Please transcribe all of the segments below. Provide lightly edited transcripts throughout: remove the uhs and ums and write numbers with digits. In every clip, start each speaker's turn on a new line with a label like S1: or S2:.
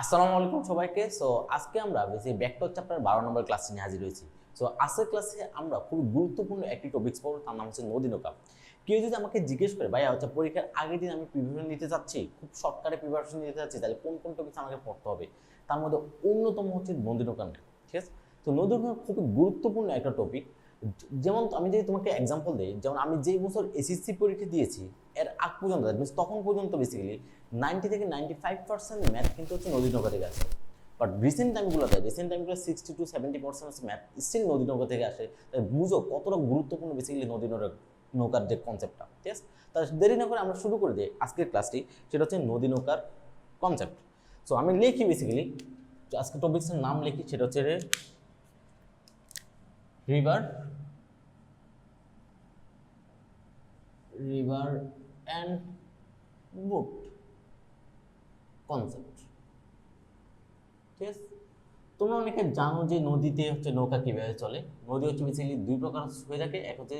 S1: আসসালামু আলাইকুম সবাইকে। সো আজকে আমরা বেসিক ভেক্টর চ্যাপ্টার 12 নম্বর ক্লাসে নিয়ে হাজির হয়েছি। সো আজকের ক্লাসে আমরা খুব গুরুত্বপূর্ণ একটি টপিকস পড়ব, তার নাম হচ্ছে নদী নৌকা। কেউ যদি আমাকে জিজ্ঞেস করে ভাইয়া হচ্ছে পরীক্ষার আগের দিন আমি প্রিপারেশন নিতে চাচ্ছি, খুব শর্টকাটে প্রিপারেশন নিতে চাচ্ছি, তাহলে কোন কোন টপিকস আমাকে পড়তে হবে, তার মধ্যে অন্যতম হচ্ছে নদী নৌকা নিয়ে। ঠিক আছে, তো নদী নৌকা খুবই গুরুত্বপূর্ণ একটা টপিক। যেমন আমি যদি তোমাকে এক্সাম্পল দিই, যেমন আমি যেই বছর এসএসসি পরীক্ষা দিয়েছি এর আগ পর্যন্ত, তখন পর্যন্ত বেসিক্যালি 90 থেকে 95% ম্যাথ কিন্তু হচ্ছে নদী নৌকা থেকে আসে। বাট রিসেন্ট টাইমগুলো 60 টু 70% ম্যাথ স্টিল নদী নৌকা থেকে আসে। তাই বুঝো কতটা গুরুত্বপূর্ণ বেসিক্যালি নদী নৌকার যে কনসেপ্টটা। ঠিক আছে, তাই দেরি না করে আমরা শুরু করে দিই আজকের ক্লাসটি। সেটা হচ্ছে নদী নৌকার কনসেপ্ট। সো আমি লিখি বেসিক্যালি, আজকে টপিক্সের নাম লিখি, সেটা হচ্ছে river river and boot concept. ঠিক আছে, তোমরা অনেকে জানো যে নদীতে হচ্ছে নৌকা কিভাবে চলে। নদী হচ্ছে বেসিক্যালি দুই প্রকার হয়ে থাকে, এক হচ্ছে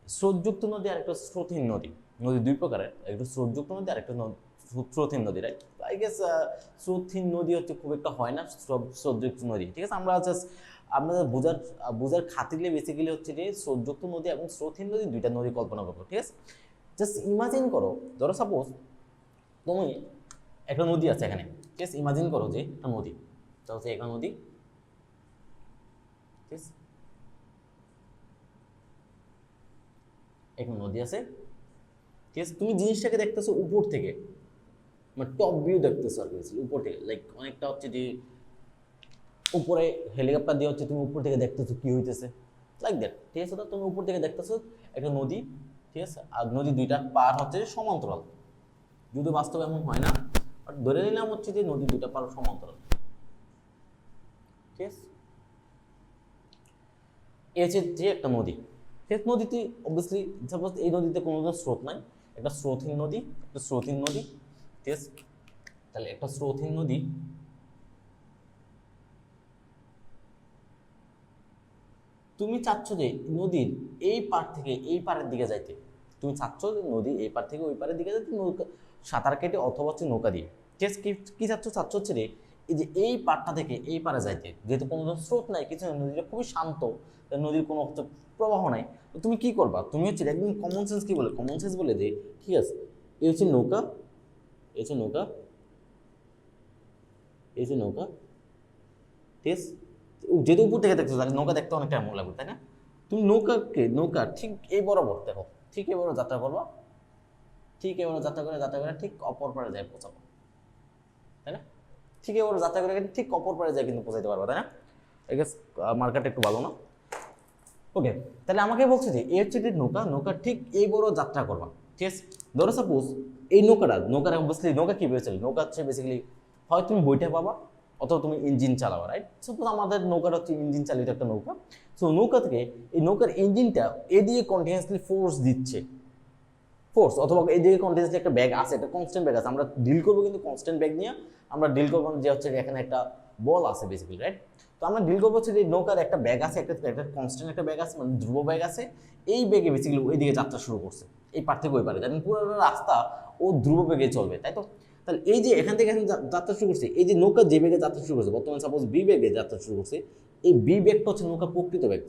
S1: স্রোতযুক্ত নদী আর একটা স্রোতহীন নদী। নদী দুই প্রকারের, একটা স্রোতযুক্ত নদী আর একটা স্রোতহীন নদী, রাইট? আই গেস স্রোতহীন নদী হচ্ছে খুব একটা হয় না, সব স্রোতযুক্ত নদী। ঠিক আছে, আমরা জাস্ট আপনাদের বোঝার খাতিরে বেসিক্যালি হচ্ছে যে স্রোতযুক্ত নদী এবং স্রোতহীন নদী দুইটা নদী কল্পনা করবো। ঠিক আছে, জাস্ট ইমাজিন করো, ধরো সাপোজ তুমি একটা নদী আছে এখানে। ঠিক আছে, ইমাজিন করো যে একটা নদী, তা হচ্ছে একটা নদী। ঠিক আছে, একটা নদী আছে। ঠিক আছে, তুমি জিনিসটাকে দেখতেছো উপর থেকে, মানে টপ ভিউ দেখতেছো আর কি, উপর থেকে, লাইক অনেকটা হচ্ছে যে উপরে হেলিকপ্টার দিয়ে হচ্ছে তুমি উপর থেকে দেখতেছো কি হইতেছে, লাইক দ্যাট। ঠিক আছে, তো তুমি উপর থেকে দেখতেছো একটা নদী। ঠিক আছে, আর নদী দুইটা পার হচ্ছে সমান্তরাল, যদি বাস্তবে এমন হয় না, বাট ধরে নিলাম হচ্ছে যে নদী দুইটা পার সমান্তরাল। ঠিক আছে, এই হচ্ছে যে একটা নদী। ঠিক আছে, নদীতে অবভিয়াসলি সাপোজ এই নদীতে কোনো স্রোত নাই, একটা স্রোতহীন নদী, একটা স্রোতহীন নদী। ঠিক আছে, তাহলে একটা স্রোতহীন নদী, তুমি চাচ্ছ যে নদীর এই পার থেকে এই পারের দিকে যাইতে, তুমি চাচ্ছ যে নদী এই পার থেকে ওই পারের দিকে যাইতে নৌকা সাঁতার কেটে অথবা হচ্ছে নৌকা দিয়ে। ঠিক আছে, কি চাচ্ছ হচ্ছে রে, এই যে এই পারটা থেকে এই পারে যাইতে, যেহেতু কোনো স্রোত নাই, কিছু নাই, নদীটা খুবই শান্ত, নদীর কোনো হচ্ছে প্রবাহ নাই। তো তুমি কি করবা, তুমি হচ্ছে একদম কমন সেন্স কি বলে, কমন সেন্স বলে যে ঠিক আছে, এই হচ্ছে নৌকা, এই হচ্ছে নৌকা, এই হচ্ছে নৌকা। ঠিক আছে, যেহেতু উপর থেকে দেখছো তাহলে নৌকা দেখতে অনেকটা এমন লাগবে, তাই না? তুমি নৌকা ঠিক এই বরাবর দেখো, ঠিক এই বড় যাত্রা করবা, ঠিক এই বড় যাত্রা করে ঠিক অপর পারে যায় পৌঁছাবো, তাই না? ঠিক এই বড় যাত্রা করে ঠিক অপর পারে যায় কিন্তু পৌঁছাইতে পারবা, তাই না? আই গেস মার্কেটটা একটু ভালো না। ওকে, তাহলে আমাকে বলছে যে এই হচ্ছে যে নৌকা ঠিক এই বড় যাত্রা করবা। ঠিক আছে, ধরো সাপোজ এই নৌকার অবভিয়াসলি নৌকা কি বেসিক্যালি, নৌকা হচ্ছে বেসিক্যালি হয় তুমি বইটা পাবা অথবা তুমি ইঞ্জিন চালাবা, রাইট? সাপোজ আমাদের নৌকার হচ্ছে ইঞ্জিন চালিত একটা নৌকা। সো নৌকা থেকে এই নৌকার ইঞ্জিনটা এদিকে কন্টিনিউয়াসলি ফোর্স দিচ্ছে, ফোর্স অথবা এদিকে কন্টিনিউয়াসলি একটা ব্যাগ আছে, একটা কনস্ট্যান্ট ব্যাগ আছে। আমরা ডিল করবো কিন্তু কনস্ট্যান্ট ব্যাগ নিয়ে আমরা ডিল করবো যে হচ্ছে এখানে একটা বল আছে বেসিক্যালি, রাইট? তো আমরা ডিল করবো হচ্ছে যে নৌকার একটা ব্যাগ আছে, একটা কনস্ট্যান্ট একটা ব্যাগ আছে, মানে ধ্রুব ব্যাগ আছে। এই ব্যাগে বেসিক্যালি ওই দিকে যাত্রা শুরু করছে, এই পার থেকে ওই পারে, যেমন পুরো রাস্তা ও ধ্রুব বেগে চলবে, তাই তো? তাহলে এই যে এখান থেকে এখানে যাত্রা শুরু করছে, এই যে নৌকা যে বেগে যাত্রা শুরু করছে, বর্তমানে সাপোজ বি বেগে যাত্রা শুরু করছে, এই বি বেগটা হচ্ছে নৌকা প্রকৃত ব্যাগ,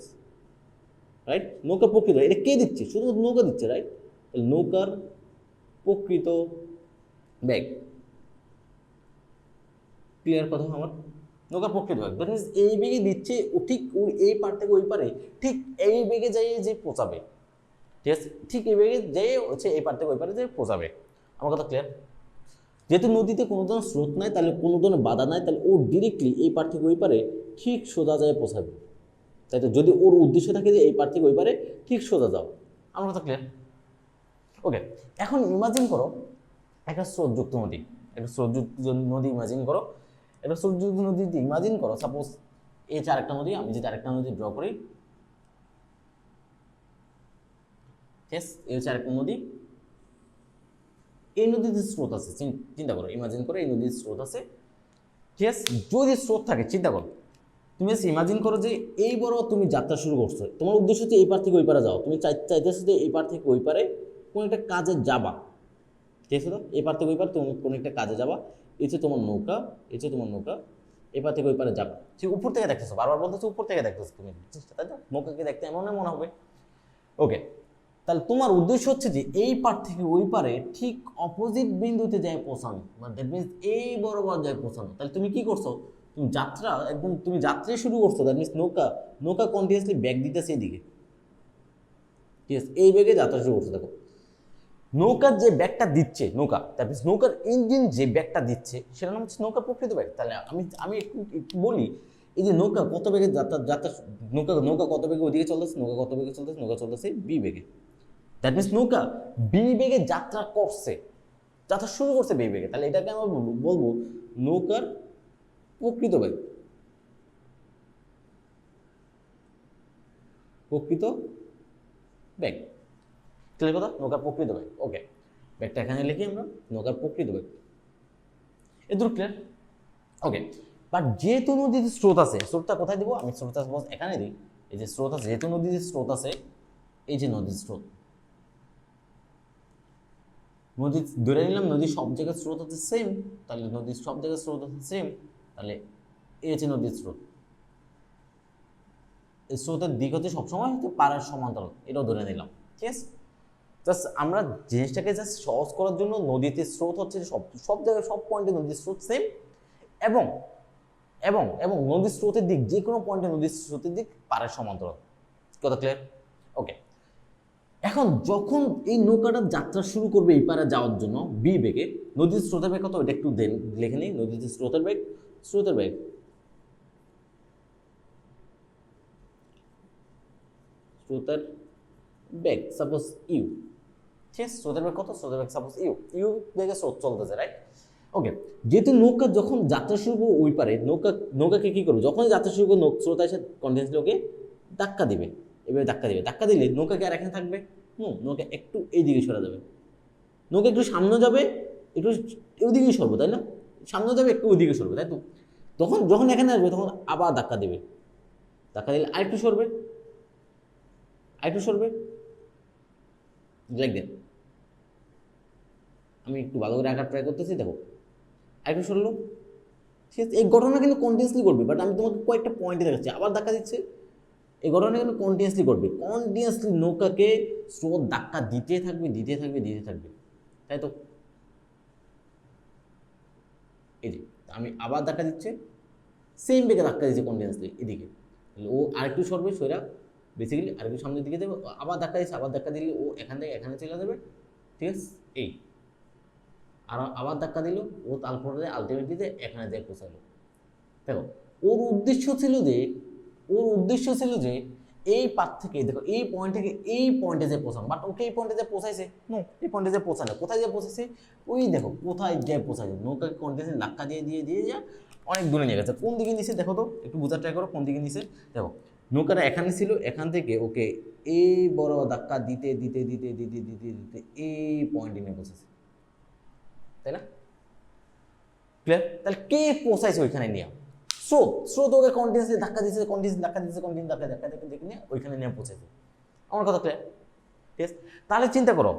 S1: রাইট? নৌকা প্রকৃত, এটা কে দিচ্ছে? শুধু নৌকা দিচ্ছে, রাইট? নৌকার প্রকৃত ব্যাগ, ক্লিয়ার কথা আমার? নৌকার প্রকৃত ব্যাগ দ্যাট মিনস এই বেগে দিচ্ছে, ও ঠিক ওই এই পার থেকে ওই পারে ঠিক এই বেগে যাই যে পৌঁছাবে। ঠিক আছে, ঠিক এই বেগে যেয়ে হচ্ছে এই পার থেকে ওই পারে যে পৌঁছাবে। আমার কথা ক্লিয়ার? যেহেতু নদীতে কোনো ধরনের স্রোত নাই, তাহলে কোনো ধরনের বাধা নাই, তাহলে ও ডিরেক্টলি এই পার থেকে ওই পারে ঠিক সোজা যায় পৌঁছাবে, তাই তো? যদি ওর উদ্দেশ্য থাকে যে এই পার থেকে ওই পারে ঠিক সোজা যাও। আমার কথা ক্লিয়ার? ওকে, এখন ইমাজিন করো একটা স্রোতযুক্ত নদী, একটা স্রোতযুক্ত নদী ইমাজিন করো, একটা স্রোতযুক্ত নদী ইমাজিন করো। সাপোজ এই হচ্ছে আরেকটা নদী, আমি যদি আরেকটা নদী ড্র করি, ঠিক, এই হচ্ছে আরেকটা নদী। এই নদীতে স্রোত আছে, চিন্তা করো, ইমাজিন করো এই নদীর স্রোত আছে। ঠিক আছে, যদি স্রোত থাকে, চিন্তা করো, তুমি ইমাজিন করো যে এই বড় তুমি যাত্রা শুরু করছো, তোমার উদ্দেশ্য হচ্ছে এই পার থেকে ওই পারে যাও, তুমি চাইতেছো যে এই পার থেকে ওই পারে কোনো একটা কাজে যাবা। ঠিক আছে, তো এই পার থেকে ওই পার তুমি কোনো একটা কাজে যাবা, এই যে তোমার নৌকা, এই যে তোমার নৌকা, এপার থেকে ওই পারে যাবে, ঠিক উপর থেকে দেখতেছো, বারবার বলতেছো উপর থেকে দেখতেছো তুমি, তাই তো? নৌকাকে দেখতে এমন মনে হবে। ওকে, তাহলে তোমার উদ্দেশ্য হচ্ছে যে এই পার থেকে ওই পারে ঠিক অপোজিট বিন্দুতে যায় পৌঁছানো, মানে দ্যাট মিনস এই বরাবর যায় পৌঁছানো। তাহলে তুমি কি করছো, তুমি যাত্রা একদম তুমি যাত্রাই শুরু করছো, দ্যাট মিনস নৌকা নৌকা কন্টিনিউয়াসলি ব্যাগ দিতেছে এদিকে, ঠিক আছে? এই বেগে যাত্রা শুরু করছো। দেখো নৌকার যে ব্যাগটা দিচ্ছে নৌকা, দ্যাট মিনস নৌকার ইঞ্জিন যে ব্যাগটা দিচ্ছে সেটা নাম হচ্ছে নৌকার প্রকৃত ব্যাগ। তাহলে আমি আমি একটু বলি, এই যে নৌকা কত বেগে যাত্রা যাত্রা নৌকা নৌকা কত বেগে ওদিকে চলতেছে, নৌকা কত বেগে চলতেছে, নৌকা চলতেছে বি বেগে। দ্যাট মিনস নৌকা বি বেগে যাত্রা করছে, যাত্রা শুরু করছে বি বেগে। তাহলে এটাকে আমরা বলবো নৌকার প্রকৃত বেগ, প্রকৃত বেগ। ক্লিয়ার কথা? নৌকার প্রকৃত বেগ। ওকে, ব্যাগটা এখানে লিখি আমরা, নৌকার প্রকৃত বেগ। এ দুটো ক্লিয়ার? ওকে, বাট যেহেতু নদীতে স্রোত আছে, স্রোতটা কোথায় দিব? আমি স্রোত এখানে দিই। এই যে স্রোত আছে, যেহেতু নদীতে স্রোত আছে, এই যে নদীর স্রোত, নদী ধরে নিলাম নদীর সব জায়গায় স্রোত হচ্ছে সেম, তাহলে নদীর সব জায়গায় স্রোত হচ্ছে সেম, তাহলে এই হচ্ছে নদীর স্রোত। এই স্রোতের দিক হচ্ছে সবসময় হচ্ছে পাড়ার সমান্তরাল, এটাও ধরে নিলাম। ঠিক আছে, জাস্ট আমরা জিনিসটাকে জাস্ট সহজ করার জন্য নদীতে স্রোত হচ্ছে সব সব জায়গায় সব পয়েন্টে নদীর স্রোত সেম, এবং এবং এবং নদীর স্রোতের দিক যে কোনো পয়েন্টে নদীর স্রোতের দিক পাড়ার সমান্তরাল। কথা ক্লিয়ার? ওকে, এখন যখন এই নৌকাটা যাত্রা শুরু করবে এই পারে যাওয়ার জন্য বি বেগে, নদীর স্রোতের বেগ কত এটা একটু দেন লিখে নিই। নদীর স্রোতের বেগ, স্রোতের বেগ স্রোতের বেগ সাপোজ ইউ, ঠিক আছে? স্রোতের বেগ কত? স্রোতের বেগ সাপোজ ইউ, ইউ বেগে স্রোত চলতেছে, রাইট? ওকে, যেহেতু নৌকা যখন যাত্রা শুরু করবে ওই পারে, নৌকাকে কি করবে? যখন যাত্রা শুরু করবে স্রোত এসে কন্টিনিউয়াসলি ওকে ধাক্কা দিবে, এভাবে ধাক্কা দিবে। ধাক্কা দিলে নৌকা কি আর এখানে থাকবে? নৌকা একটু এই দিকে সরে যাবে, নৌকা একটু সামনে যাবে, একটু ওইদিকেই সরবে, তাই না? সামনে যাবে একটু ওইদিকে সরবে, তাই তো? তখন যখন এখানে আসবে তখন আবার ধাক্কা দেবে, ধাক্কা দিলে আরেকটু সরবে, আরেকটু সরবে, লাইক দ্যাট। আমি একটু ভালো করে আঁকার ট্রাই করতেছি, দেখো আরেকটু সরলো, ঠিক আছে? এই ঘটনা কিন্তু কন্টিনিউয়াসলি করবে, বাট আমি তোমাকে কয়েকটা পয়েন্টে দেখাচ্ছি। আবার ধাক্কা দিচ্ছে, এই ঘটনা কিন্তু কন্টিনিউয়াসলি করবে, কন্টিনিউয়াসলি নৌকাকে স্রোত ধাক্কা দিতে থাকবে, দিতে থাকবে, দিতে থাকবে, তাই তো? এই যে আমি আবার ধাক্কা দিচ্ছে, সেম বেগে ধাক্কা দিচ্ছে কন্টিনিউয়াসলি এদিকে, তাহলে ও আরেকটু সরবে, সইরা বেসিক্যালি আরেকটু সামনের দিকে যাবে, আবার ধাক্কা দিচ্ছে, আবার ধাক্কা দিলে ও এখান থেকে এখানে চলে যাবে, ঠিক আছে? এই আর আবার ধাক্কা দিল, ও তারপরে আলটিমেটলিতে এখানে যায় পৌঁছালো। দেখো ওর উদ্দেশ্য ছিল যে, ওর উদ্দেশ্য ছিল যে এই পার থেকে, দেখো এই পয়েন্ট থেকে এই পয়েন্টে যে পৌঁছানো, বাট ওকে এই পয়েন্টে যে পৌঁছাইছে, এই পয়েন্টে যে পৌঁছানো, কোথায় যে পৌঁছেছে? ওই দেখো কোথায় যায় পৌঁছাইছে, নৌকাকে কন্টিনিউয়াসলি ধাক্কা দিয়ে দিয়ে দিয়ে যা অনেক দূরে নিয়ে গেছে। কোন দিকে নিছে দেখো তো, একটু বোঝার ট্রাই করো কোন দিকে নিছে। দেখো নৌকাটা এখানে ছিল, এখান থেকে ওকে এই বড় ধাক্কা দিতে দিতে দিতে দিতে দিতে দিতে এই পয়েন্টে নিয়ে পৌঁছেছে, তাই না? ক্লিয়ার? তাহলে কে পৌঁছাইছে ওইখানে নিয়ে? স্রোত, স্রোত ওকে কন্টিনিউয়াসলি ধাক্কা দিচ্ছে, কন্টিনিউয়াসলি ধাক্কা দিচ্ছে, কন্টিনিউ ধাক্কা ধাক্কা ধাক্কা দেখে নিয়ে ওইখানে নিয়ে পৌঁছেছে। আমার কথা ক্লিয়ার? ঠিক আছে, তাহলে চিন্তা করো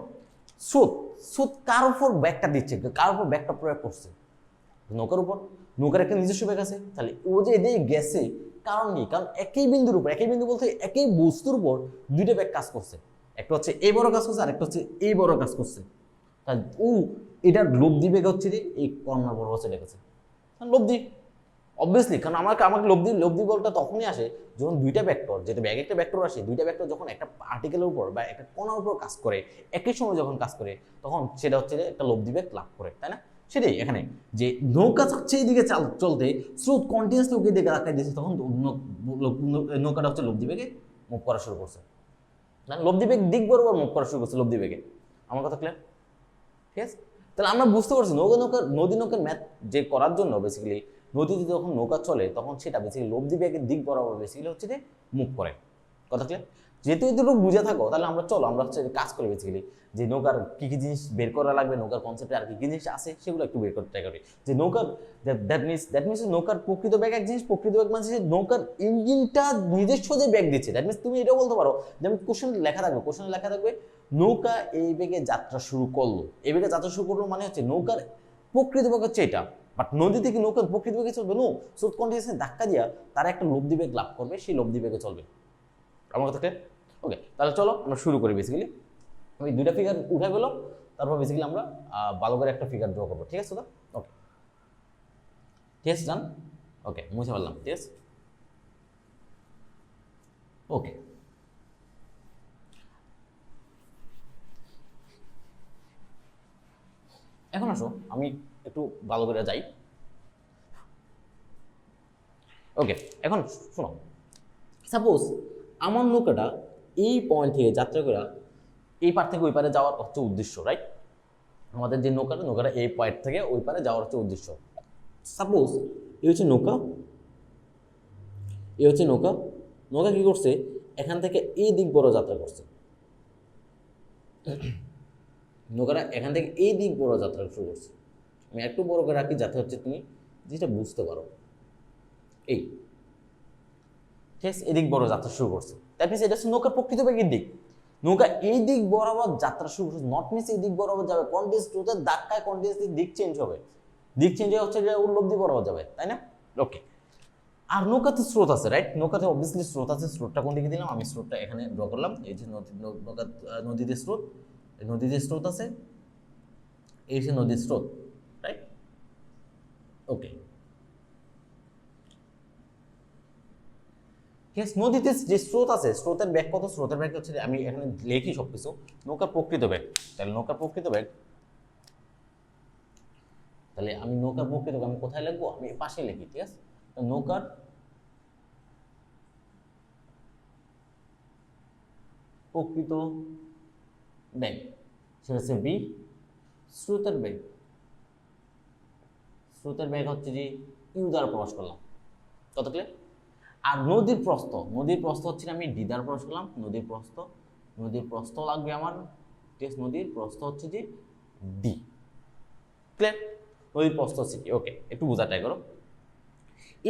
S1: স্রোত, স্রোত কার উপর ব্যাগটা দিচ্ছে, কার উপর ব্যাগটা প্রয়োগ করছে? নৌকার উপর। নৌকার একটা নিজস্ব ব্যাগ আছে, তাহলে ও যে এদিকে গেছে কারণ কি? কারণ একই বিন্দুর উপর, একই বিন্দু বলতে একই বস্তুর উপর দুইটা ব্যাগ কাজ করছে, একটা হচ্ছে এই বড় কাজ করছে আর একটা হচ্ছে এই বড় কাজ করছে। তাহলে ও এটার লব্ধি বেগ হচ্ছে যে এই কর্নার বড় চলে গেছে, লব্ধি অবভিয়াসলি। কারণ আমাকে লব্ধি বলটা তখনই আসে যখন দুইটা ভেক্টর, যেটা ব্যাগ একটা ভেক্টর আসে, দুইটা ভেক্টর যখন একটা পার্টিকেলের উপর বা একটা কণার উপর কাজ করে, একই সময় যখন কাজ করে, তখন সেটা হচ্ছে যে একটা লব্ধি বেগ লাভ করে, তাই না? সেটাই এখানে, যে নৌকা চাচ্ছে এইদিকে চলতে, স্রোত কন্টিনিউয়াসলি ওকে দিকে রাখাই দিয়েছে, তখন নৌকাটা হচ্ছে লব্ধি বেগে মুভ করা শুরু করছে, না লব্ধি বেগ দিক বরাবর মুভ করা শুরু করছে লব্ধি বেগে। আমার কথা ক্লিয়ার? ঠিক আছে, তাহলে আমরা বুঝতে পারছি নদী নৌকার ম্যাথ যে করার জন্য বেসিক্যালি নদীতে যখন নৌকা চলে তখন সেটা বেসিক্যালি লব্ধি বেগের দিক বরাবর বেসিক্যালি হচ্ছে যে মুভ করে। কথা ক্লিয়ার? যেহেতু এতটুকু বুঝে থাকো, তাহলে আমরা হচ্ছে কাজ করি বেসিক্যালি, যে নৌকার কী কী জিনিস বের করা লাগবে, নৌকার কনসেপ্টে আর কী কী জিনিস আছে সেগুলো একটু বের করতে ট্রাই করি। যে নৌকার দ্যাট মিনস নৌকার প্রকৃত ব্যাগ এক জিনিস, প্রকৃত ব্যাগ মানে নৌকার ইঞ্জিনটা নিজস্ব যে ব্যাগ দিচ্ছে। দ্যাট মিনস তুমি এটাও বলতে পারো, যেমন কোশ্চেনে লেখা থাকবে নৌকা এই বেগে যাত্রা শুরু করলো, এই বেগে যাত্রা শুরু করলো মানে হচ্ছে নৌকার প্রকৃত ব্যাগ হচ্ছে এটা, বাট বাট নদীতে কি নৌকা প্রকৃত বেগে চলবে? নো, স্রোত কন্টিনিউয়াসলি ধাক্কা দিয়া তারা একটা লব্ধি বেগ লাভ করবে, সেই লব্ধি বেগে চলবে। আমার কথা ক্লিয়ার? ওকে, তাহলে চলো আমরা শুরু করি। বেসিক্যালি আমি দুইটা ফিগার উঠে গেল, তারপর বেসিক্যালি আমরা ভালো করে একটা ফিগার ড্র করবো, ঠিক আছে তো? ওকে, ঠিক আছে জান? ওকে, মুছে ফেললাম, ঠিক আছে? ওকে, এখন আসো আমি একটু ভালো করে যাই। ওকে, এখন শোনো, সাপোজ আমার নৌকাটা এই পয়েন্ট থেকে যাত্রা করে এই পার থেকে ওই পারে যাওয়ার হচ্ছে উদ্দেশ্য, রাইট? আমাদের যে নৌকাটা এই পয়েন্ট থেকে ওই পারে যাওয়ার হচ্ছে উদ্দেশ্য। সাপোজ এই হচ্ছে নৌকা, এই হচ্ছে নৌকা। নৌকা কি করছে? এখান থেকে এই দিক বড় যাত্রা করছে। নৌকাটা এখান থেকে এই দিক বড় যাত্রা শুরু করছে। আমি একটু বড় করে রাখি যাতে হচ্ছে তুমি যেটা বুঝতে পারো। এই ঠিক আছে, এদিক বড় যাত্রা শুরু করছে। দ্যাট মিনস এটা হচ্ছে নৌকার প্রকৃত বেগের দিক। নৌকা এই দিক বরাবর যাত্রা শুরু করছে, নট মিনস এই দিক বরাবর যাবে। কন্টিনিউয়াস স্রোতের ধাক্কায় কন্টিনিউয়াসলি দিক চেঞ্জ হবে। দিক চেঞ্জ হয়ে হচ্ছে যে লব্ধি বরাবর যাবে, তাই না? ওকে, আর নৌকাতে স্রোত আছে, রাইট? নৌকাতে অবভিয়াসলি স্রোত আছে। স্রোতটা কোন দিকে দিলাম? আমি স্রোতটা এখানে ড্র করলাম। এই যে নৌকা, নদীতে স্রোত, নদীতে স্রোত আছে, এই যে নদীর স্রোত, রাইট? ওকে, ঠিক আছে। নদীতে যে স্রোত আছে, স্রোতের বেগ কত? স্রোতের বেগ হচ্ছে, আমি এখানে লিখি সবকিছু, নৌকার প্রকৃত বেগ। তাহলে নৌকার প্রকৃত বেগ, তাহলে আমি নৌকার প্রকৃত বেগ আমি কোথায় লিখবো? আমি পাশে লিখি, ঠিক আছে? নৌকার প্রকৃত বেগ সেটা হচ্ছে বি। স্রোতের বেগ, স্রোতের বেগ হচ্ছে যে ইউ দ্বারা প্রকাশ করলাম, কত ক্লিয়ার? আর নদীর প্রস্থ, নদীর প্রস্থ হচ্ছে আমি ডি দ্বারা প্রকাশ করলাম। নদীর প্রস্থ, নদীর প্রস্থ লাগবে আমার, ঠিক আছে? নদীর প্রস্থ হচ্ছে যে ডি, ক্লিয়ার? নদীর প্রস্থ হচ্ছে কি? ওকে, একটু বোঝা ট্রাই করো।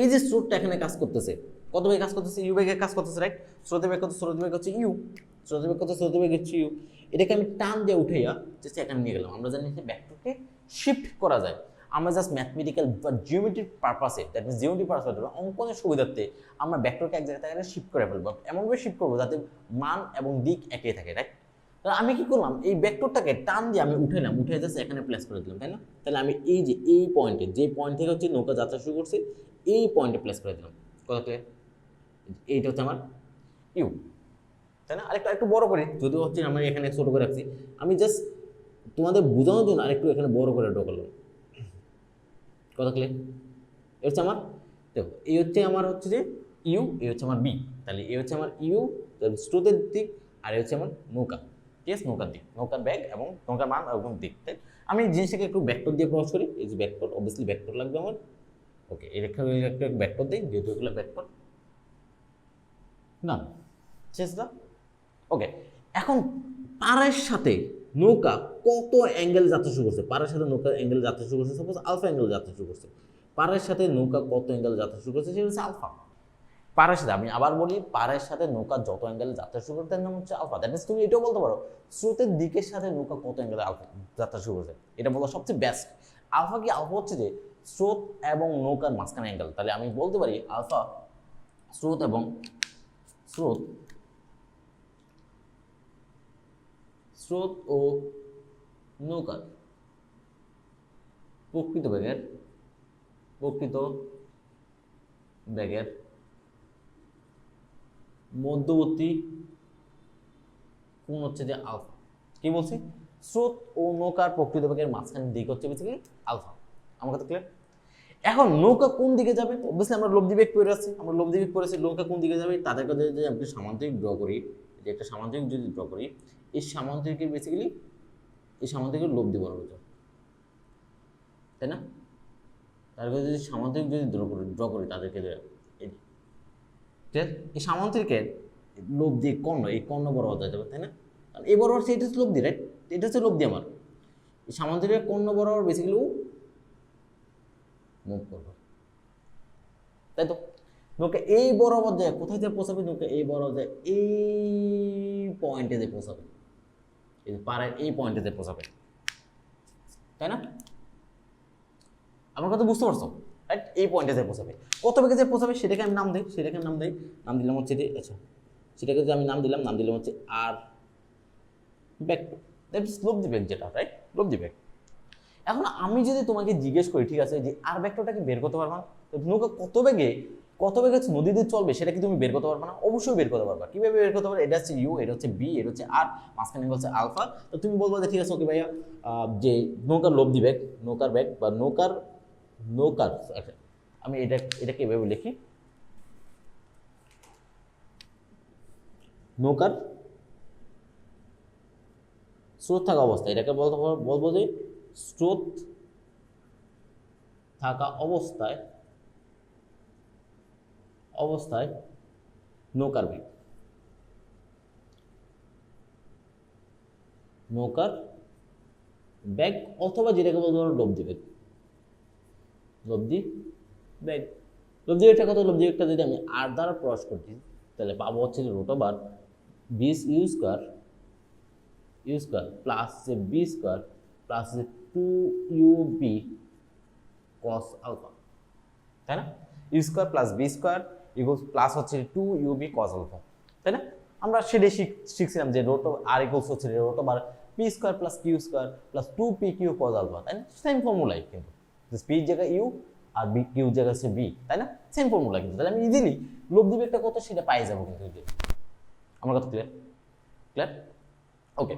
S1: এই যে স্রোতটা এখানে কাজ করতেছে, কত বেগে কাজ করতেছে? ইউ বেগে কাজ করতেছে, রাইট? স্রোতের বেগ কত? স্রোতের বেগ হচ্ছে ইউ। স্রোতের বেগ কত? স্রোতের বেগ হচ্ছে ইউ। এটাকে আমি টান দিয়ে উঠাইয়া জাস্ট এখানে নিয়ে গেলাম। আমরা জানি যে ভেক্টরকে শিফট করা যায়। আমরা জাস্ট ম্যাথমেটিক্যাল বা জিওমেট্রির পারপাসে, দ্যাট মিনস জিওমেট্রি পারপাসে অঙ্কনের সুবিধার্থে আমরা ভেক্টরকে এক জায়গা থেকে শিফট করে ফেলবো। এমনভাবে শিফট করবো যাতে মান এবং দিক একই থাকে, রাইট? তাহলে আমি কি করলাম? এই ভেক্টরটাকে টান দিয়ে আমি উঠাইলাম, উঠে জাস্ট এখানে প্লেস করে দিলাম, তাই না? তাহলে আমি এই যে এই পয়েন্টে, যে পয়েন্ট থেকে হচ্ছে নৌকা যাত্রা শুরু করছে, এই পয়েন্টে প্লেস করে দিলাম। কত ক্লিয়ার? এইটা হচ্ছে আমার ইউ, তাই না? আরেকটু একটু বড় করি, যদিও হচ্ছে আমি এখানে ছোট করে রাখছি। আমি জাস্ট তোমাদের বোঝানোর জন্য আরেকটু এখানে বড় করে ড্র করলাম। কত ক্লিয়ার? এ হচ্ছে আমার, দেখো এই হচ্ছে আমার হচ্ছে যে ইউ, এই হচ্ছে আমার বি। তাহলে এই হচ্ছে আমার ইউ, স্রোতের দিক, আর এই হচ্ছে আমার নৌকা, ঠিক আছে? নৌকার দিক, নৌকার ব্যাগ এবং নৌকার মান এবং দিক, তাই? আমি জিনিসটাকে একটু ভেক্টর দিয়ে প্রকাশ করি। এই যে ভেক্টর, অবভিয়াসলি ভেক্টর লাগবে আমার। ওকে, এই একটা ভেক্টর দিই, যেহেতু এগুলো ভেক্টর না, চেষ্টা। ওকে, এখন পাড়ের সাথে নৌকা কত অ্যাঙ্গেল যাত্রা শুরু করছে? পাড়ের সাথে নৌকা অ্যাঙ্গেল যাত্রা শুরু করছে, সাপোজ আলফা অ্যাঙ্গেল যাত্রা শুরু করছে। পাড়ের সাথে নৌকা কত অ্যাঙ্গেল যাত্রা শুরু করছে? সেটা হচ্ছে আলফা। পাড়ের সাথে, আমি আবার বলি, পাড়ের সাথে নৌকা যত অ্যাঙ্গেল যাত্রা শুরু করতে, তার নাম হচ্ছে আলফা। দ্যাট মিনস তুমি এটাও বলতে পারো স্রোতের দিকের সাথে নৌকা কত অ্যাঙ্গেলে আলফা যাত্রা শুরু করছে, এটা বলা সবচেয়ে বেস্ট। আলফা কি? আলফা হচ্ছে যে স্রোত এবং নৌকার মাঝখানে অ্যাঙ্গেল। তাহলে আমি বলতে পারি আলফা স্রোত এবং স্রোত, স্রোত ও নৌকার প্রকৃত বেগের, প্রকৃত বেগের মধ্যবর্তী কোণ হচ্ছে যে আলফা। কি বলছি? স্রোত ও নৌকার প্রকৃত বেগের মাঝখানের দিক হচ্ছে বেসিক্যালি আলফা। আমার কথা ক্লিয়ার? এখন নৌকা কোন দিকে যাবে? অবভিয়াসলি আমরা লব্ধি বেগ পড়ে আছি, আমরা লব্ধি বেগ পড়েছি, নৌকা কোন দিকে যাবে? তাদের কাছে যদি আমি সামান্তরিক ড্র করি, যে একটা সামান্তরিক যদি ড্র করি, এই সামান্তরিকের বেসিক্যালি এই সামান্তরিকের লব্ধি বরাবর যাবে, তাই না? তার কাছে যদি সামান্তরিক যদি ড্র করি তাদেরকে, এই সামান্তরিকের লব্ধি কর্ণ, এই কর্ণ বরাবর যাবে, তাই না? কারণ এই বরাবর এটা হচ্ছে লব্ধি, রাইট? এটা হচ্ছে লব্ধি আমার। এই সামান্তরিকের কর্ণ বরাবর বেসিক্যালি মুভ করবে, তাই তো? নৌকা এই বরাবর যায়, কোথায় যে পৌঁছাবে? নৌকা এই বরাবর যায় এই পয়েন্টে যে পৌঁছাবে, এই পাড়ায় এই পয়েন্টে যে পৌঁছাবে, তাই না? আমার কথা বুঝতে পারছো? রাইট, এই পয়েন্টে যে পৌঁছাবে, কত বেগে যে পৌঁছাবে সেটাকে আমি নাম দিই, নাম দিলাম হচ্ছে যে, আচ্ছা সেটাকে যে আমি নাম দিলাম হচ্ছে আর ভেক্টর, দ্যাট ইজ লব্ধি বেগ যেটা, রাইট, লব্ধি বেগ। এখন আমি যদি তোমাকে জিজ্ঞেস করি, ঠিক আছে, যে আর ভেক্টরটাকে বের করতে পারবা না? তো নৌকা কত বেগে নদীতে চলবে সেটা কি তুমি বের করতে পারবা না? অবশ্যই বের করতে পারবা। কিভাবে বের করতে পারবে? এটা হচ্ছে ইউ, এটা হচ্ছে বি, এটা হচ্ছে আর, মাঝখানে হচ্ছে আলফা। তো তুমি বলবো যে ঠিক আছে ওকে ভাইয়া, যে নৌকার লব্ধি বেগ, নৌকার বেগ বা নৌকার আচ্ছা, আমি এটাকে এভাবে লিখি, নৌকার স্রোত থাকা অবস্থা, এটাকে বলবো যে স্রোত থাকা অবস্থায় নৌকার বেগ, অথবা যেটাকে বলতে পারো লব্ধি বেগ, লব্ধি বেগ। লব্ধি বেগটা কত? লব্ধি বেগটা যদি আমি আর দ্বারা প্রকাশ করছি তাহলে পাবো হচ্ছে root over b square plus যে বি স্কোয়ার প্লাস যে 2UB cos আলফা, তাই না? U square plus B square equals plus হচ্ছে 2UB cos আলফা, তাই না? আমরা সেটাই শিখছিলাম যে রোট আর ইকুয়ালস হচ্ছে root over p square plus q square plus 2PQ cos alpha, তাই না? সেম ফর্মুলাই কিন্তু, পি জায়গায় ইউ আর বি কিউ জায়গায় হচ্ছে বি, তাই না? সেম ফর্মুলা কিন্তু, তাহলে আমি ইজিলি লব্ধি বেগটা কত সেটা পাই যাবো কিন্তু। আমার কথা ক্লিয়ার? ওকে,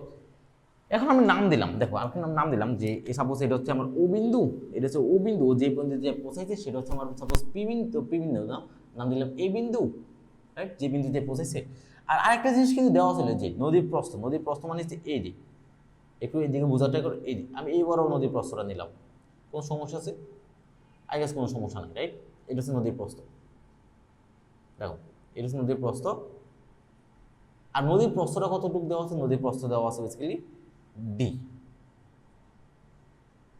S1: এখন আমি নাম দিলাম, দেখো আমি নাম দিলাম যে সাপোজ এটা হচ্ছে আমার ও বিন্দু, এটা হচ্ছে ও বিন্দু, যে বিন্দু যে পৌঁছাইছে সেটা হচ্ছে আমার সাপোজ পি বিন্দু, নাম দিলাম এ বিন্দু, রাইট, যে বিন্দুতে পৌঁছাইছে। আর আরেকটা জিনিস কিন্তু দেওয়া ছিল যে নদীর প্রস্থ মানে হচ্ছে এই যে, একটু এইদিকে বোঝার ট্রাই করো, এই যে আমি এই বড় নদীর প্রস্থটা নিলাম, কোনো সমস্যা আছে? আই গেস কোনো সমস্যা নেই, রাইট? এটা হচ্ছে নদীর প্রস্থ, দেখো এটা হচ্ছে নদীর প্রস্থ। আর নদীর প্রস্থটা কতটুকু দেওয়া আছে? নদীর প্রস্থ দেওয়া আছে বেসিক্যালি ডি,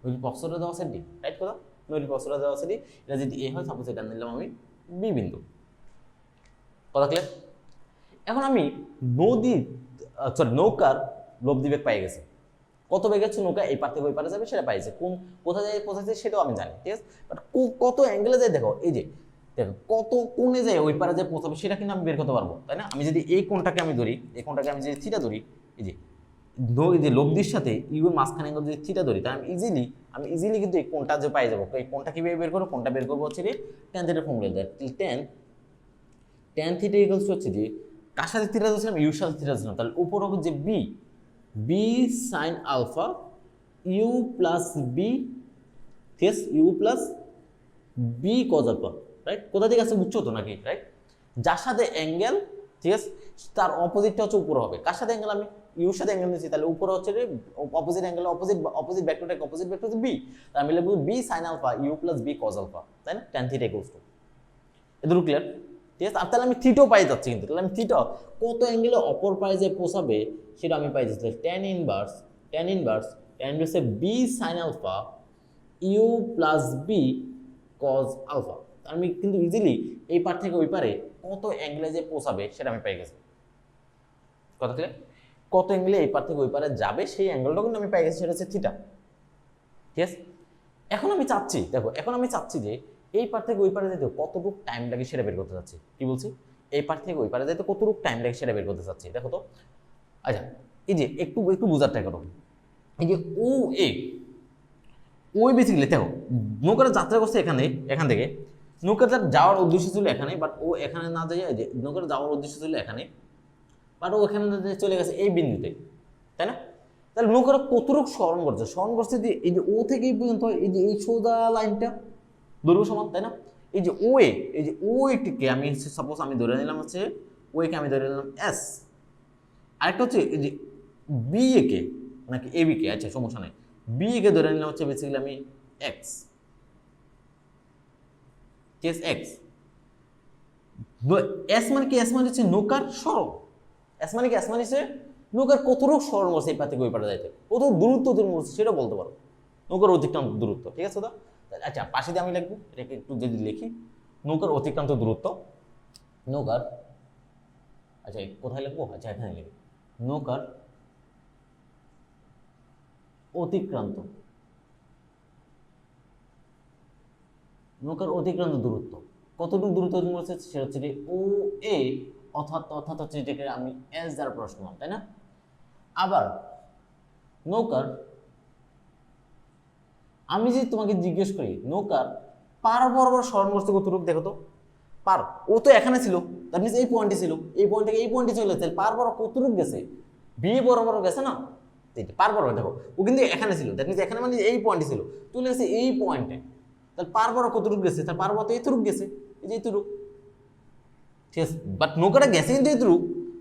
S1: নদীর প্রস্থটা দেওয়া আছে ডি, রাইট? কথা, নদীর প্রস্থটা দেওয়া আছে ডি, এটা যদি এ হয় সাপোজ এটা নিলাম আমি বি বিন্দু, কথা ক্লিয়ার? এখন আমি নৌকার লব্ধি বেগ পাই গেছে, কত বেগে হচ্ছে নৌকা এই পার থেকে ওই পারে যাবে সেটা পাইছে, কোথায় যায় পৌঁছাচ্ছে সেটাও আমি জানি, ঠিক আছে? বাট কত অ্যাঙ্গেলে যায় দেখো, এই যে দেখো কত কোণে যায় ওই পারে যায় পৌঁছাবে সেটা কিন্তু আমি বের করতে পারবো, তাই না? আমি যদি এই কোণটাকে আমি ধরি, এই কোণটাকে আমি যদি থিটা ধরি, এই যে লব্ধির সাথে ইউ এর মাঝখানে যদি থিটা ধরি, তাহলে আমি ইজিলি কিন্তু এই কোণটা যে পাই যাবো। এই কোণটা কিভাবে বের করবো? কোণটা বের করবো হচ্ছে ট্যান থিটার ফর্মুলা দেয়, ট্যান থিটা ইকুয়ালস হচ্ছে যে কার সাথে থিটা ধরছিলাম? ইউর সাথে থিটা ধরছিলাম, তাহলে উপর হবে যে b sine alpha you plus b, ঠিক আছে, u plus B cos alpha, right? কোথা থেকে আসছে বুঝছো তো নাকি, রাইট? যার সাথে অ্যাঙ্গেল, ঠিক আছে, তার অপোজিটটা হচ্ছে উপরে হবে। কার সাথে অ্যাঙ্গেল? আমি ইউর সাথে অ্যাঙ্গেল নিয়েছি, তাহলে উপরে হচ্ছে অপোজিট অ্যাঙ্গেল, অপোজিট ভেক্টরটাকে অপোজিট ভেক্টর হচ্ছে বি, তাহলে আমি লিখব B sine alpha you plus B cos alpha, তাই না? ট্যান থিটা ইকুয়ালস টু, এদুরু ক্লিয়ার? ঠিক আছে, আর তাহলে আমি থিটাও পাই যাচ্ছি কিন্তু, তাহলে আমি থিটা কত অ্যাঙ্গেলে অপর পায়ে যে পৌঁছাবে সেটা আমি পাই যাচ্ছি, tan inverse b sine alpha you plus B cos alpha. আমি কিন্তু ইজিলি এই পার থেকে ওই পারে কত অ্যাঙ্গেলে যে পৌঁছাবে সেটা আমি পাই গেছি, কথা ক্লিয়ার? কত অ্যাঙ্গেলে এই পার থেকে ওই পারে যাবে সেই অ্যাঙ্গেলটা কিন্তু আমি পাই গেছি, সেটা হচ্ছে থিটা, ঠিক আছে? এখন আমি চাচ্ছি যে এই পার থেকে ওই পারে যেতে কতটুকু টাইম লাগে সেটা বের করতে চাচ্ছি। কি বলছি? এই পার থেকে ওই পারে যেতে কতটুকু টাইম লাগে সেটা বের করতে চাচ্ছি, দেখো তো। আচ্ছা, এই যে একটু বোঝার ট্রাই করো, এই যে ওই বেসিক্যালি দেখো নৌকাটা যাত্রা করছে এখান থেকে নৌকাটা যাওয়ার উদ্দেশ্য ছিল এখানে, বাট ও এখানে না যাই, যে নৌকাটা যাওয়ার উদ্দেশ্য ছিল এখানে, বাট ও এখানে চলে গেছে এই বিন্দুতে, তাই না? তাহলে নৌকাটা কতটুকু স্মরণ করছে যে এই যে ও থেকে এই পর্যন্ত, এই যে এই সোজা লাইনটা দৈর্ঘ্য সমান, তাই না? এই যে ওইটিকে আমি সাপোজ আমি ধরে নিলাম হচ্ছে ওইকে আমি ধরে নিলাম এস, আরেকটা হচ্ছে এই যে বি এ কে নাকি এ বি কে, আচ্ছা সমস্যা নেই, বি কে ধরে নিলাম হচ্ছে বেসিক্যালি আমি এক্স, কেস এক্স। এস মানে কি? এস মানে হচ্ছে নৌকার সরণ, এস মানে কি? এস মানে হচ্ছে নৌকার কতটুকু সরণ করছে এই পার থেকে ওই পারে যাইতে, কত দূরত্ব করছে সেটা বলতে পারো, নৌকার অতিক্রান্ত দূরত্ব, ঠিক আছে? তো আচ্ছা পাশে দিয়ে আমি লিখবো, এটাকে একটু যদি লিখি, নৌকার অতিক্রান্ত দূরত্ব, নৌকার, আচ্ছা কোথায় লিখবো? আচ্ছা এখানে লিখবো, নৌকার অতিক্রান্ত নৌকার অতিক্রান্ত দূরত্ব কতটুকু দূরত্ব বলছে সেটা হচ্ছে যে ও এ অর্থাৎ হচ্ছে যেটাকে আমি এস দ্বারা প্রকাশ করলাম, তাই না? আবার নৌকার আমি যদি তোমাকে জিজ্ঞেস করি নৌকার পার বরাবর সরণ করতে কতটুকু, দেখো তো পার, ও তো এখানে ছিল, দ্যাট মিনস এই পয়েন্টে ছিল, এই পয়েন্ট থেকে এই পয়েন্টে চলে গেছে, পার বরাবর কতটুকু গেছে, বি বরাবর গেছে না, পার বরাবর দেখো ও কিন্তু এখানে ছিল, দ্যাট মিনস এখানে মানে এই পয়েন্টে ছিল, চলে গেছে এই পয়েন্টে, তাহলে পার বরাবর কতটুকু গেছে, তার পার বরাবর এইটুকু গেছে, এই যে এইটুকু, ঠিক আছে, বাট নৌকাটা গেছে কিন্তু এইটুকু,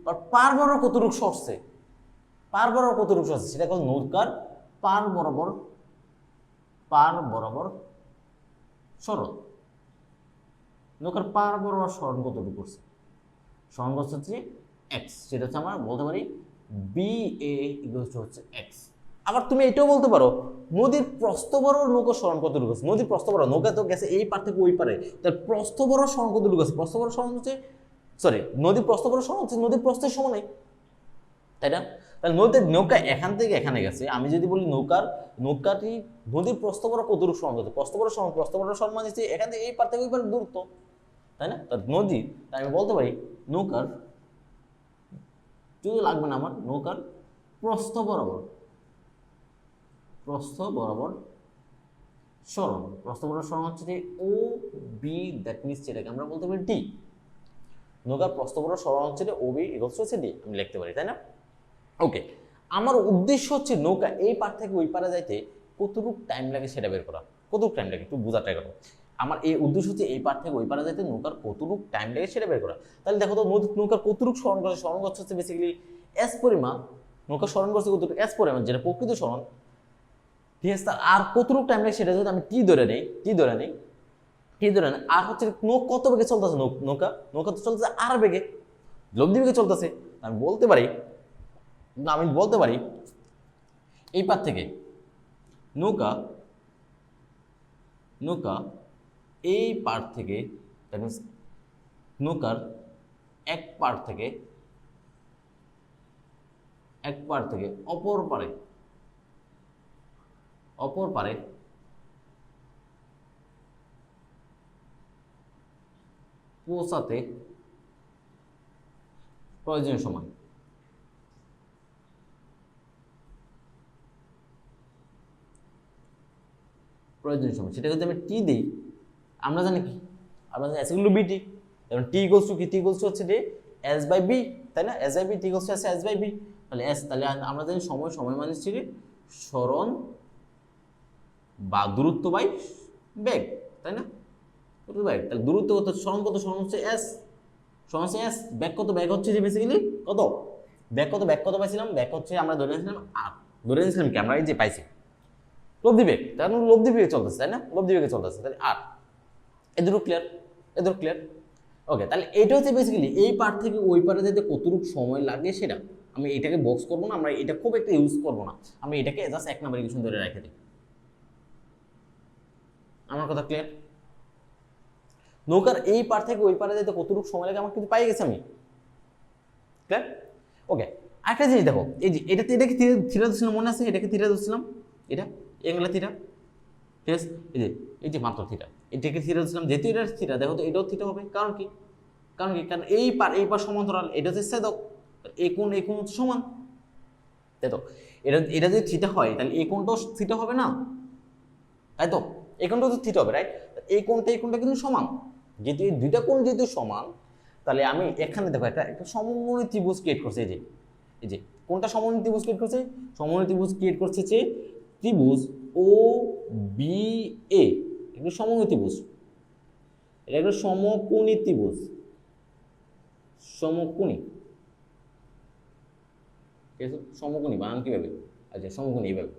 S1: বাট পার বরাবর কতটুকু সরছে, পার বরাবর কতটুকু সরছে সেটা হল নৌকার পার বরাবর সরণ, নৌকার পার বরাবর সরণ কতটুকু করছে, সরণ করছে হচ্ছে এক্স, সেটা হচ্ছে আমরা বলতে পারি বি এ ইকুয়ালস হচ্ছে এক্স। আবার তুমি এটাও বলতে পারো নদীর প্রস্থ বরাবর নৌকা সরণ কতটুকু আছে, নদীর প্রস্থ বরাবর নৌকা তো গেছে এই পার থেকে ওই পারে, তার প্রস্থ বরাবর সরণ কতটুকু আছে, প্রস্থ বরাবর সরণ হচ্ছে নদীর প্রস্থ বরাবর সরণ হচ্ছে নদীর প্রস্থের সমানই, তাই না? তাহলে নৌকা এখান থেকে এখানে গেছে, আমি যদি বলি নৌকাটি নদীর প্রস্থ বরাবর কতটুকু সরণ করছে, প্রস্থ বরাবর সরণ মানে এখান থেকে এই পার থেকে ওই পার দূরত্ব, তাই না? তার নদী, তাই আমি বলতে পারি নৌকার, যদি লাগবে না আমার, নৌকার প্রস্থ বরাবর সরণ হচ্ছে যে ও বি, দ্যাট মিনস যেটাকে আমরা বলতে পারি ডি, নৌকার প্রস্থ বরাবর সরণ হচ্ছে যে ও বি ইকুয়ালস হচ্ছে ডি, আমি লিখতে পারি, তাই না? ওকে, আমার উদ্দেশ্য হচ্ছে নৌকা এই পার থেকে ওই পারে যাইতে কতটুকু টাইম লাগে সেটা বের করা, কতটুকু টাইম লাগে একটু বোঝার ট্রাই করো, আমার এই উদ্দেশ্য হচ্ছে এই পার থেকে ওই পারে যাইতে নৌকার কতটুকু টাইম লাগে সেটা বের করা। তাহলে দেখো তো নৌকার কতটুকু সরণ করছে হচ্ছে বেসিক্যালি এস পরিমাণ, নৌকা সরণ করছে কতটুকু এস পরিমাণ, যেটা প্রকৃত সরণ, ঠিক আছে? আর কতটুকু টাইম লাগে সেটা যদি আমি টি ধরে নেই, আর হচ্ছে কত বেগে চলতেছে নৌকা তো চলতেছে আর বেগে, লব্ধি বেগে চলতেছে, আমি বলতে পারি এই পার থেকে নৌকা এই পার থেকে, দ্যাট মিনস নৌকার এক পার থেকে অপর পারে পৌঁছাতে প্রয়োজনীয় সময়, সেটা যদি আমি টি দিই, আমরা জানি এস ইকুয়াল টু বিটি, যেমন টি ইকুয়ালস টু কি, টি ইকুয়ালস টু হচ্ছে যে এস বাই বি, তাই না? S by b, t equals to s by b, তাহলে আমরা জানি সময় মানে হচ্ছে সরণ বা দূরত্ব বাই বেগ, তাই না? তাহলে দূরত্ব কত, সরণ কত, সরণ হচ্ছে এস, বেগ কত, বেগ হচ্ছে যে বেসিক্যালি কত, বেগ কত পাইছিলাম, বেগ হচ্ছে আমরা ধরে নিয়েছিলাম আর, কি আমরা এই যে পাইছি লব্ধি বেগ, তার মানে লব্ধি বেগে চলতেছে, তাই না? তাহলে আর এ দুটো ক্লিয়ার, ওকে। তাহলে এটা হচ্ছে বেসিক্যালি এই পার থেকে ওই পারে যেতে কতটুকু সময় লাগে সেটা, আমি এটাকে বক্স করবো না, আমরা এটা খুব একটা ইউজ করবো না, আমি এটাকে জাস্ট 1 নম্বর ইকুয়েশন ধরে রেখে দিই। আমার কথা ক্লিয়ার? নৌকার এই পার থেকে ওই পারে যেতে কতটুকু সময় লাগে আমার কিন্তু পাই গেছে আমি, ক্লিয়ার? ওকে, আরেকটা জিনিস দেখো, এই যে এটাকে থিটা ধরছিলাম, মনে আছে? এটাকে থিটা ধরছিলাম, এটা এগুলো থিটা, ঠিক আছে? এই যে মাত্র থিটা, এটাকে থিটা ধরছিলাম, যেহেতু এটা থিটা, দেখো তো এটাও থিটা হবে, কারণ এই পার সমান্তরাল, এটা হচ্ছে ছেদক, এই কোণ হচ্ছে সমান, তাই তো? এটা যদি থিটা হয় তাহলে এই কোণটাও থিটা হবে না, তাই তো? এই কোণটাও তো থিটা হবে, রাইট? এই কোণটা কিন্তু সমান, যেহেতু এই দুইটা কোণ যেহেতু সমান, তাহলে আমি এখানে দেখো একটা সমকোণী ত্রিভুজ ক্রিয়েট করছে, এই যে কোনটা সমকোণী ত্রিভুজ ক্রিয়েট করছে, যে ত্রিভুজ ও বি এ, একটা সমকোণী ত্রিভুজ, এটা একটা সমকোণী ত্রিভুজ, ঠিক আছে? সমকোণী বানান কিভাবে? আচ্ছা, সমকোণী এইভাবে,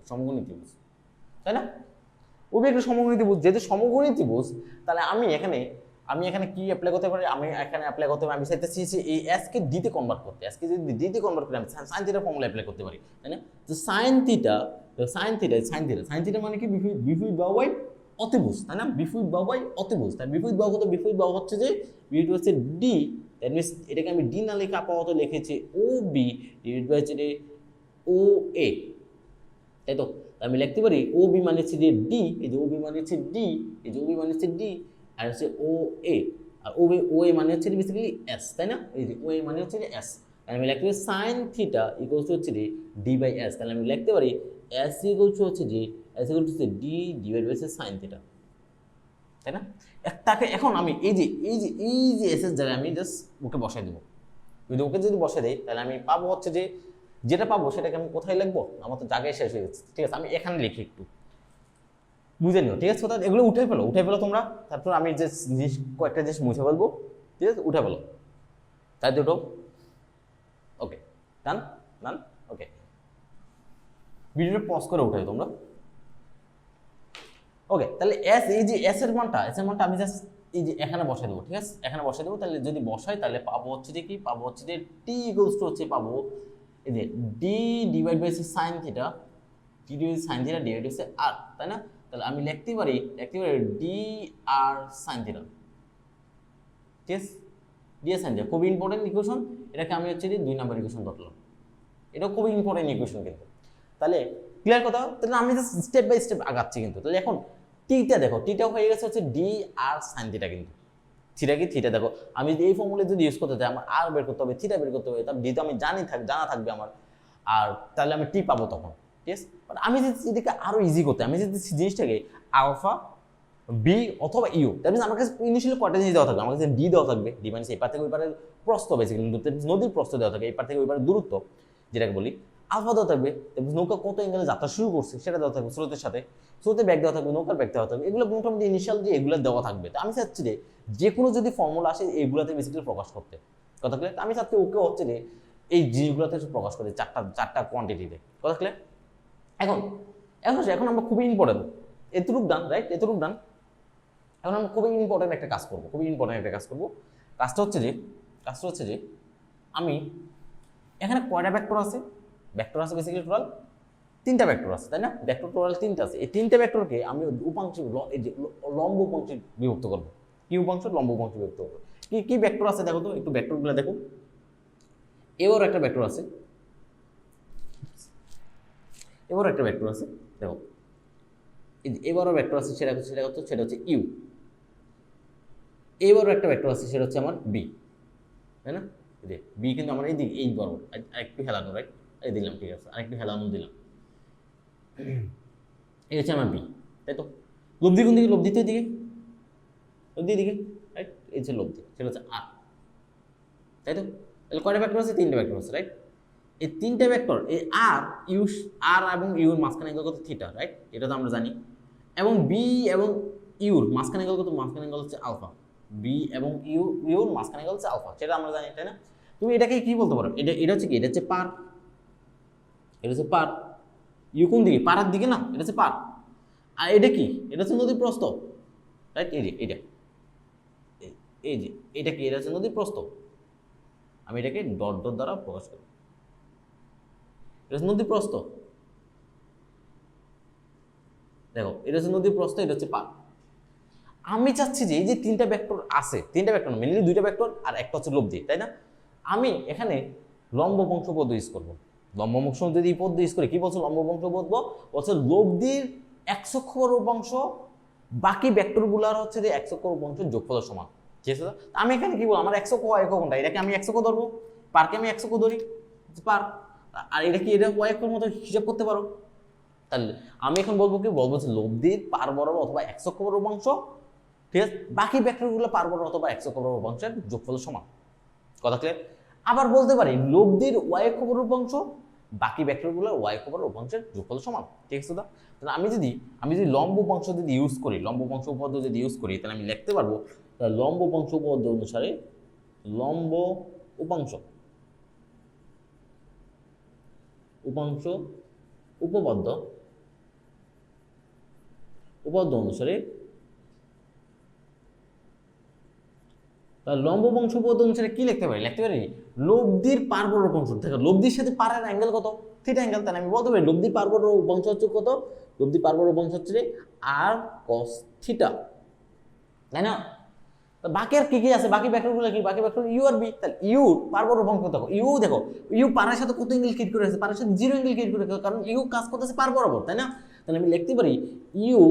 S1: সমকোণী ত্রিভুজ, তাই না? ওবি একটা সমকোণী ত্রিভুজ, যেহেতু সমকোণী ত্রিভুজ, তাহলে আমি এখানে কি অ্যাপ্লাই করতে পারি? আমি চাইতেছি এই এস কে ডি তে কনভার্ট করতে, এস কে যদি ডি তে কনভার্ট করে আমি sin থিটা ফর্মুলা অ্যাপ্লাই করতে পারি, তাই না? তো sin থিটা মানে কি? বিপরীত বাহু বাই অতিভুজ, তাই না? বিপরীত বাহু বাই অতিভুজ, তাই বিপরীত বাহু হচ্ছে যে বিপরীত হচ্ছে ডি, দ্যাট মিনস এটাকে আমি ডি না লিখে আপাতত লিখেছি ও বি ডিভাইডেড বাই ও এ, তাই তো? আমি লিখতে পারি ও বি মানে হচ্ছে যে ডি, এই যে ও বি মানে হচ্ছে ডি, এই যে ও বি মানে হচ্ছে ডি, আর হচ্ছে ও এ, আর ও এ মানে হচ্ছে বেসিক্যালি এস, তাই না? এই যে ও এ মানে হচ্ছে যে এস, আমি লিখতে পারি সাইন থিটা ইকুয়ালস টু হচ্ছে ডি বাই এস, তাহলে আমি লিখতে পারি এস ইকুয়ালস টু হচ্ছে যে s equals to d divide by sine theta, তাই না? তাকে এখন আমি এই যে এস এর জায়গায় আমি জাস্ট ওকে বসাই দেবো। যদি ওকে যদি বসে দেই তাহলে আমি পাবো হচ্ছে যে যেটা পাবো সেটাকে আমি কোথায় লিখবো, আমার তো জায়গায় শেষ হয়ে যাচ্ছে। ঠিক আছে, আমি এখানে লিখি একটু বুঝে নিও। ঠিক আছে, এগুলো উঠে ফেলো তোমরা, তারপর আমি যে জিনিস কয়েকটা জিনিস মুছে ফেলবো। ঠিক আছে, উঠে ফেলো তাই দুটো। ওকে, ডান ডান। ওকে, ভিডিওটা পজ করে উঠাই তোমরা। ওকে, তাহলে এই যে এস এর মানটা আমি জাস্ট এই যে এখানে বসাই দেবো। ঠিক আছে, এখানে বসাই দেবো। তাহলে যদি বসাই তাহলে পাবো হচ্ছে যে কি, পাবো হচ্ছে যে টি ইকুয়ালস টু হচ্ছে পাবো এই যে D divide by sine theta, d divide sine theta divide হচ্ছে আর, তাই না? তাহলে আমি লিখতে পারি ডি আর সাইন থিটা। ঠিক আছে, ডি আর সাইন থিটা খুবই ইম্পর্টেন্ট ইকুয়েশন। এটাকে আমি হচ্ছে যে 2 নম্বর ইকুয়েশন ধরলাম। এটা খুবই ইম্পর্টেন্ট ইকুয়েশন কিন্তু। তাহলে ক্লিয়ার কথা, তাহলে আমি জাস্ট স্টেপ বাই স্টেপ আগাচ্ছি কিন্তু। তাহলে এখন টিটা দেখো, টিটা হয়ে গেছে হচ্ছে ডি আর সাইন থিটা, কিন্তু থিটা কি, থিটা দেখো আমি যদি এই ফর্মুলা যদি ইউজ করতে চাই আমার আর বের করতে হবে, থিটা বের করতে হবে, তার ডি তো আমি জানা থাকবে আমার, আর তাহলে আমি টি পাবো তখন। ঠিক আছে, বাট আমি যদি এদিকে আরো ইজি করতে, আমি যদি জিনিসটাকে আলফা বি অথবা ইউ, দ্যাট মিনস আমার কাছে ইনিশিয়ালি কয়টা জিনিস দেওয়া থাকবে, আমার কাছে ডি দেওয়া থাকবে, ডি মানে এই পার থেকে ওই পারে প্রস্থ, বেসিক্যালি নদীর প্রস্থ দেওয়া থাকে, এই পার থেকে ওই পারে দূরত্ব যেটাকে বলি। আলফা দেওয়া থাকবে, নৌকা কত অ্যাঙ্গেলে যাত্রা শুরু করছে সেটা দেওয়া থাকবে, স্রোতের সাথে স্রোতের ব্যাগ দেওয়া থাকবে, নৌকার ব্যাগ দেওয়া থাকবে, এগুলো মোটামুটি ইনিশিয়াল যে এগুলো দেওয়া থাকবে। তো আমি চাচ্ছি যে কোনো যদি ফর্মুলা আসে এইগুলোতে বেসিক্যালি প্রকাশ করতে, কথা ক্লিয়ার? আমি চাচ্ছি ওকে হচ্ছে যে এই জিনিসগুলোতে প্রকাশ করতে, চারটা কোয়ান্টিটিতে, কথা ক্লিয়ার? এখন আমরা খুবই ইম্পর্টেন্ট এতটুক ডান, রাইট? এতটুক ডান। এখন আমরা খুবই ইম্পর্টেন্ট একটা কাজ করবো, কাজটা হচ্ছে যে আমি এখানে কয়টা ভেক্টর আছে বেসিক্যালি টোটাল 3টা ভেক্টর আছে, তাই না? ভেক্টর টোটাল 3টা আছে। এই 3টে ভেক্টরকে আমি উপাংশ লম্ব উপাংশে বিভক্ত করবো। কি উপাংশ? লম্ব উপাংশে বিভক্ত করবো। কি ভেক্টর আছে দেখো তো, একটু ভেক্টরগুলো দেখো। এবারও একটা ভেক্টর আছে, দেখো এবারও ভেক্টর আছে, সেটা হচ্ছে ইউ। এবারও একটা ভেক্টর আছে, সেটা হচ্ছে আমার বি, তাই না? বি কিন্তু আমার এই বরাবর আরেকটু হেলানো, রাইট? এই দিলাম, ঠিক আছে, আরেকটু হেলানো দিলাম। এই হচ্ছে আমার বি, তাই তো? লব্ধি কোন দিকে? লব্ধিতে দিকে, রাইট? এই হচ্ছে লব্ধি, সেটা হচ্ছে আর, তাই তো? তাহলে কয়টা ভেক্টর আছে? 3টে ভেক্টর আছে, রাইট? এই 3টে ভেক্টর, এই আর এবং ইউর মাঝখানে অ্যাঙ্গেল কত? Theta, right? এটা তো আমরা জানি। এবং বি এবং ইউর মাঝখানে অ্যাঙ্গেল কত? মাঝখানে অ্যাঙ্গেল হচ্ছে আলফা। বি এবং ইউর মাঝখানে অ্যাঙ্গেল হচ্ছে আলফা, সেটা আমরা জানি, তাই না? তুমি এটাকে কি বলতে পারো? এটা হচ্ছে কি? এটা হচ্ছে পার, ইউ কোন দিকে? পাড়ার দিকে না, এটা হচ্ছে পার। আর এটা কি? এটা হচ্ছে নদীর প্রস্থ, রাইট? এটা কি? এটা হচ্ছে নদীর প্রস্থ। আমি এটাকে ডট দ্বারা প্রকাশ করি, এটা হচ্ছে নদীর প্রস্থ। দেখো, এটা হচ্ছে নদীর প্রস্থ, এটা হচ্ছে পার। আমি চাচ্ছি যে এই যে 3টা ভেক্টর আছে, 3টা ভেক্টর মেনলি 2টা ভেক্টর আর একটা হচ্ছে লব্ধি, তাই না? আমি এখানে লম্ব বংশ পদ্ধতি ইউজ করবো। লম্ব বংশ যদি পদ্ধতি ইউজ করি, কি বলছো? লম্ব বংশ পদ্ধতি বলছে লব্ধির x অক্ষ উপাংশ বাকি ভেক্টরগুলোর হচ্ছে যে x অক্ষ উপাংশের যোগফলের সমান। ঠিক আছে, আমি এখানে কি বলবো? আমার x অক্ষ y অক্ষ কোনটা? এটাকে আমি x অক্ষ ধরবো, পারকে আমি x অক্ষ ধরি, পার। আর এটা কি? এটা y অক্ষের মতো হিসাব করতে পারো। তাহলে আমি এখন বলবো যে লব্ধির পার বরাবর অথবা x অক্ষ উপাংশ, ঠিক আছে, বাকি ভেক্টরগুলো পার বরাবর অথবা x অক্ষ উপাংশের যোগফলের সমান, কথা ক্লিয়ার? আবার বলতে পারি লব্ধির y অক্ষ উপাংশ বাকি ভেক্টরগুলোর y অক্ষ উপাংশের যোগফলের সমান। ঠিক আছে, তাহলে আমি যদি লম্ব উপাংশ যদি ইউজ করি, লম্ব উপাংশ উপপাদ্য যদি ইউজ করি, তাহলে আমি লিখতে পারবো লম্ব উপাংশ উপপাদ্য অনুসারে লম্ব উপাংশ উপপাদ্য অনুসারে, লম্ব বংশ পদ্ধতি অনুসারে কি লিখতে পারি? লব্ধির পার বরাবর উপাংশ। দেখো, লব্ধির সাথে পারের অ্যাঙ্গেল কত? Theta angle. তাহলে আমি বলতে পারি লব্ধির পার বরাবর উপাংশ হচ্ছে কত? লব্ধির পার বরাবর উপাংশ হচ্ছে আর cos থিটা, তাই না? বাকি আর কি আছে? বাকি ভেক্টরগুলো কি? বাকি ভেক্টর ইউ আর বি। তাহলে ইউ পার বরাবর উপাংশ দেখো, ইউ পারের সাথে কত অ্যাঙ্গেল ক্রিয়েট করে আছে? পারের সাথে 0 অ্যাঙ্গেল ক্রিয়েট করে, কারণ ইউ কাজ করতেছে পার বরাবর, তাই না? তাহলে আমি লিখতে পারি ইউ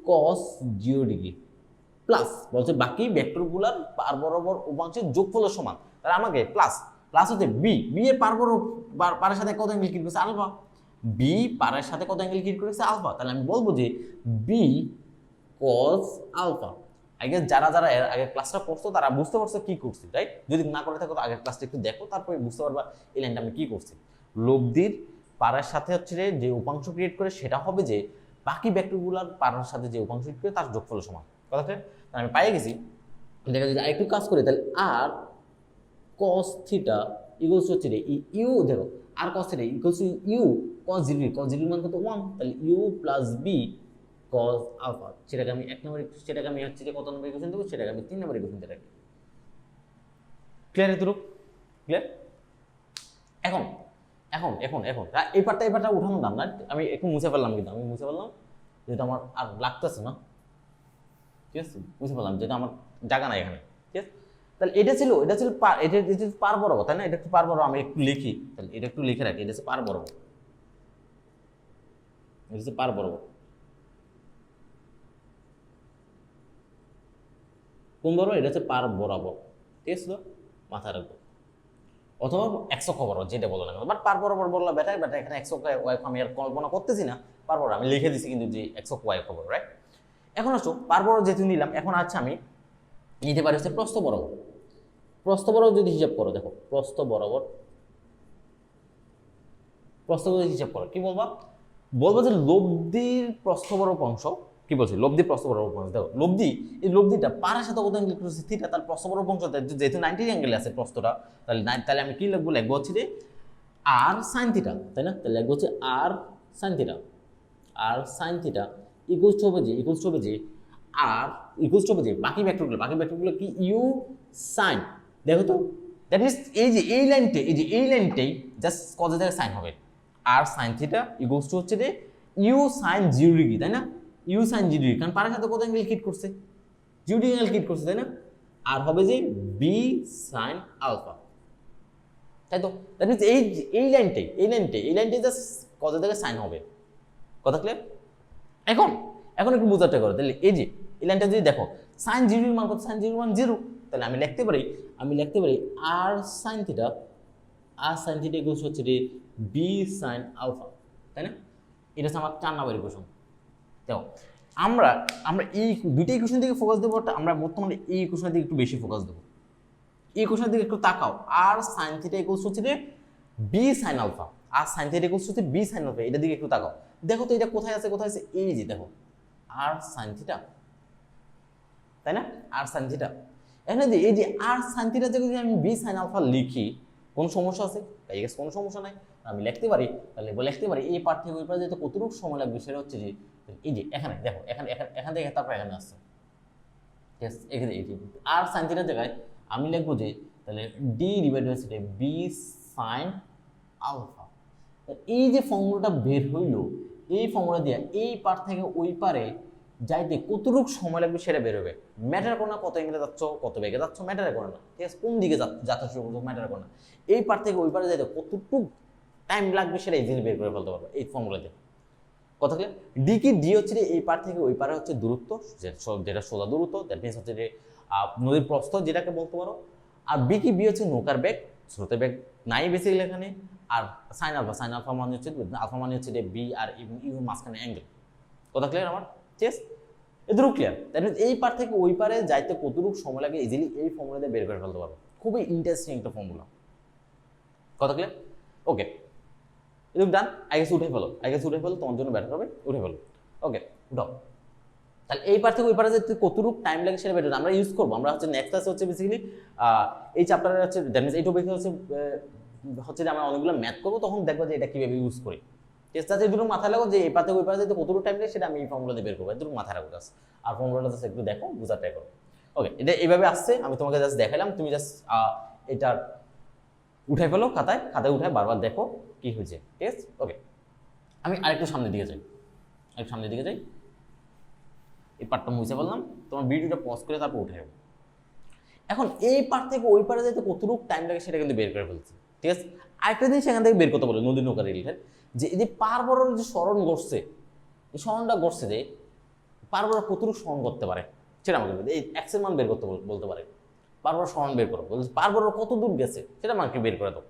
S1: কস 0 ডিগ্রি প্লাস বলছে বাকি ভেক্টরগুলোর পার বরাবর উপাংশের যোগফলের সমান। তাহলে আমাকে প্লাস প্লাস হচ্ছে বি এর পারের সাথে কত অ্যাঙ্গেল ক্রিয়েট করছে আলফা, বি পারের সাথে কত অ্যাঙ্গেল ক্রিয়েট করেছে আলফা। তাহলে আমি বলবো যে বি কস আলফা। আগে যারা যারা এর আগে ক্লাসটা পড়ছো তারা বুঝতে পারছো কি করছি, রাইট? যদি না করে থাকো তো আগের ক্লাসটা একটু দেখো, তারপরে বুঝতে পারবা এই লাইনটা আমি কি করছি। লব্ধির পাড়ার সাথে হচ্ছে যে উপাংশ ক্রিয়েট করে সেটা হবে যে বাকি ভেক্টরগুলোর পাড়ার সাথে যে উপাংশ ক্রিয়েট করে তার যোগফলের সমান। কথা ঠিক? আমি পাইয়ে গেছি। দেখা যদি আরেকটু কাজ করি তাহলে আর cos থিটা ইকুয়ালস হচ্ছে রে ইউ, দেখো r cos theta equals to u cos 0 মান কত 1, তাহলে u plus b cos alpha. সেটাকে আমি সেটাকে আমি হচ্ছে যে কত নম্বর ইকুয়েশন দেবো, সেটাকে আমি 3 নম্বর ইকুয়েশন দিয়ে রাখি। ক্লিয়ার এতটুকু? ক্লিয়ার? এখন এখন এখন এখন এই পার্টটা উঠানো দাম না, আমি একটু মুছে ফেললাম, কিন্তু আমি মুছে ফেললাম যেটা আমার আর লাগতেছে না, ঠিক আছে? বুঝতে পারলাম যেটা আমার জায়গা নাই এখানে, ঠিক আছে? তাহলে এটা ছিল এটা পার বরাবর, তাই না? এটা একটু পার বরাবর আমি একটু লিখি, তাহলে এটা একটু লিখে রাখি। এটা হচ্ছে পার বরাবর, এটা হচ্ছে পার বরাবর। কোন বরাবর? এটা হচ্ছে পার বরাবর, ঠিক আছে? তো মাথায় রাখবো, অথবা একশো বরাবর যেটা বলো না কেন, বাট পার বরাবর বললো বেটার। এখানে একশো ওয়াই আমি আর কল্পনা করতেছি না, পার বরাবর আমি লিখে দিছি কিন্তু যে একশো ওয়াই খবর, রাইট? এখন আসো পার বরাবর যেহেতু নিলাম, এখন আচ্ছা আমি নিতে পারি হচ্ছে প্রস্থ বরাবর। প্রস্থ বরাবর যদি হিসাব করো, দেখো প্রস্থ বরাবর হিসাব করো কি বলবো যে লব্ধির প্রস্থ বরাবর অংশ, কি বলছি লব্ধি প্রস্থ বরাবর অংশ। দেখো এই লব্ধিটা পারের সাথে কত অ্যাঙ্গেল করছে থিটা, তার প্রস্থ বরাবর অংশ যেহেতু 90 অ্যাঙ্গেল আছে প্রস্থটা, তাহলে আমি কি লিখবো হচ্ছে যে আর সাইন থিটা, তাই না? তাহলে লিখবো হচ্ছে আর সাইন থিটা ইকুয়ালস হবে যে আর ইকুয়ালস হবে যে বাকি ভেক্টরগুলো কি ইউ সাইন। দেখো তো দ্যাট মিনস এই লাইনটাই জাস্ট কত জায়গায় সাইন হবে, আর সাইন থিটা ইকুয়ালস টু হচ্ছে যে ইউ সাইন 0 ডিগ্রি, তাই না? ইউ সাইন 0 ডিগ্রি, কারণ পারের সাথে কত অ্যাঙ্গেল ক্রিয়েট করছে 0 ডিগ্রি অ্যাঙ্গেল ক্রিয়েট করছে, তাই না? আর হবে যে বি সাইন আলফা, তাই তো? দ্যাট মিনস এই লাইনটাই জাস্ট কত জায়গায় সাইন হবে। কথা ক্লিয়ার? এখন একটু বোঝার ট্রাই করো। তাহলে এই লাইনটা যদি দেখো সাইন 0 এর মান কত, সাইন 0 মান 0, তাহলে আমি লিখতে পারি আর সাইন থিটা ইকুয়ালস হচ্ছে যে বি সাইন আলফা, তাই না? এটা হচ্ছে আমার 4 নম্বর ইকুয়েশন। দেখো আমরা এই দুইটা ইকুয়েশন দিকে ফোকাস দেবো, আমরা বর্তমানে এই ইকুয়েশনের দিকে একটু বেশি ফোকাস দেবো। এই ইকুয়েশনের দিকে একটু তাকাও। আর সাইন থিটা ইকুয়ালস হচ্ছে যে বি সাইন আলফা, আর সাইন থিটা ইকুয়ালস হচ্ছে বি সাইন আলফা, এটার দিকে একটু তাকাও। দেখো তো এটা কোথায় আছে, এই যে দেখো আর সাইন থিটা, তাই না? আর সাইন থিটা এখানে এই যে আর সাইন থিটা যদি আমি বি সাইন আলফা লিখি, কোন সমস্যা আছে? তাই গেছে কোনো সমস্যা নাই, আমি লিখতে পারি। তাহলে লিখতে পারি এই পার্ট থেকে ওই পার্ট যেতে কতটুকু সময় লাগবে সেটা হচ্ছে যে এই যে এখানে দেখো এখান থেকে তারপর এখানে আসছে, ঠিক আছে? এখানে এই আর সাইন থিটার জায়গায় আমি লিখবো যে তাহলে ডি ডিভাইড হচ্ছে বি সাইন আলফা। এই যে ফর্মুলাটা বের হইলো, এই ফর্মুলা দিয়ে এই পার থেকে ওই পারে যাইতে কতটুকু সময় লাগবে সেটা বের হবে। ম্যাটার করে না কত এঙ্গেলে যাচ্ছ, কত বেগে যাচ্ছ, ম্যাটার করে না, ঠিক আছে? কোন দিকে যাত্রা শুরু করছো ম্যাটার করে না। এই পার থেকে ওই পারে যাইতে কতটুকু টাইম লাগবে সেটা ইজিলি বের করে ফেলতে পারবে এই ফর্মুলা দিয়ে। কথা কি ডি হচ্ছে যে এই পার থেকে ওই পারে হচ্ছে দূরত্ব, যেটা সোজা দূরত্ব, দ্যাট মিনস হচ্ছে যে নদীর প্রস্থ যেটাকে বলতে পারো। আর বি হচ্ছে নৌকার বেগ, স্রোতের বেগ নাই বেসিক্যালি এখানে। আর সাইন আলফা মানে হচ্ছে যে বি আর ইউ মাঝখানে অ্যাঙ্গেল। কথা ক্লিয়ার আমার? ঠিক আছে, এদুরু ক্লিয়ার? দ্যাট মিনস এই পার থেকে ওই পারে যাইতে কতটুকু সময় লাগে ইজিলি এই ফর্মুলা দিয়ে বের করে ফেলতে পারবো। খুবই ইন্টারেস্টিং একটা ফর্মুলা। কথা ক্লিয়ার? ওকে, এটুকু ডান। আগে উঠে ফেলো, তোমার জন্য ব্যাটার হবে, উঠে ফেলো। ওকে, উঠাও। তাহলে এই পার থেকে ওই পারে যেতে কতটুকু টাইম লাগে সেটা বেটার আমরা ইউজ করবো। আমরা হচ্ছে নেক্সট ক্লাসে হচ্ছে বেসিক্যালি এই চ্যাপ্টারে হচ্ছে দ্যাট মিনস এই টপিকে হচ্ছে যে আমরা অনেকগুলো ম্যাথ করবো, তখন দেখবো যে এটা কীভাবে ইউজ করি। ঠিক আছে, দুটো মাথায় লাগো যে এই পার থেকে ওই পারে যেতে কতটুকু টাইম লাগে সেটা আমি এই ফর্মুলা দিয়ে বের করবো, দুটো মাথায় রাখবো জাস্ট। আর ফর্মুলাটা জাস্ট একটু দেখো, বোঝার ট্রাই করো। ওকে, এটা এইভাবে আসছে, আমি তোমাকে জাস্ট দেখালাম, তুমি জাস্ট এটা উঠে ফেলো, খাতায় উঠায় বারবার দেখো কি হয়েছে। ঠিক আছে, ওকে, আমি আরেকটু সামনের দিকে যাই, এই পার্টটা মুছে ফেললাম। তোমার ভিডিওটা পজ করে তারপর উঠে যাবো। এখন এই পার্ট থেকে ওই পারে যেতে কতটুকু টাইম লাগে সেটা কিন্তু বের করে ফেলছি। ঠিক আছে, আরেকটা জিনিস এখান থেকে বের করতে বলে নদী নৌকা রিলেটেড, যে এই যে পার বরাবর যে সরণ ঘটছে, এই সরণটা করছে যে পারবর কতটুকু সরণ করতে পারে সেটা আমাকে এই এক্স এর মান বের করতে বলতে পারে। পারবর সরণ বের করো, পারবর কত দূর গেছে সেটা আমাকে বের করে দাও,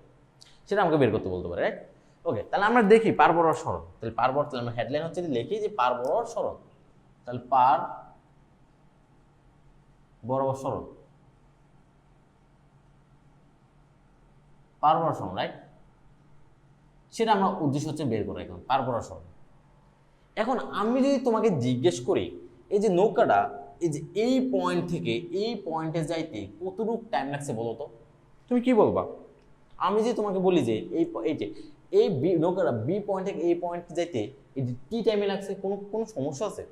S1: সেটা আমাকে বের করতে বলতে পারে, রাইট? ওকে, তাহলে আমরা দেখি পারবর সরণ। তাহলে পারবর, তাহলে আমরা হেডলাইন হচ্ছে লিখি যে পারবর সরণ। তাহলে পার বরাবর সরণ, পারবর সরণ, রাইট? সেটা আমরা উদ্দেশ্য হচ্ছে বের করা এখন পারবর সরণ। এখন আমি যদি তোমাকে জিজ্ঞেস করি এই যে নৌকাটা এই যে এই পয়েন্ট থেকে এই পয়েন্টে যাইতে কতটুকু টাইম লাগছে বলো তো, তুমি কি বলবা? আমি যে তোমাকে বলি যে এই যে এই বি নৌকাটা বি পয়েন্ট থেকে এই পয়েন্ট যাইতে এই যে কি টাইমে লাগছে, কোনো কোনো সমস্যা আছে?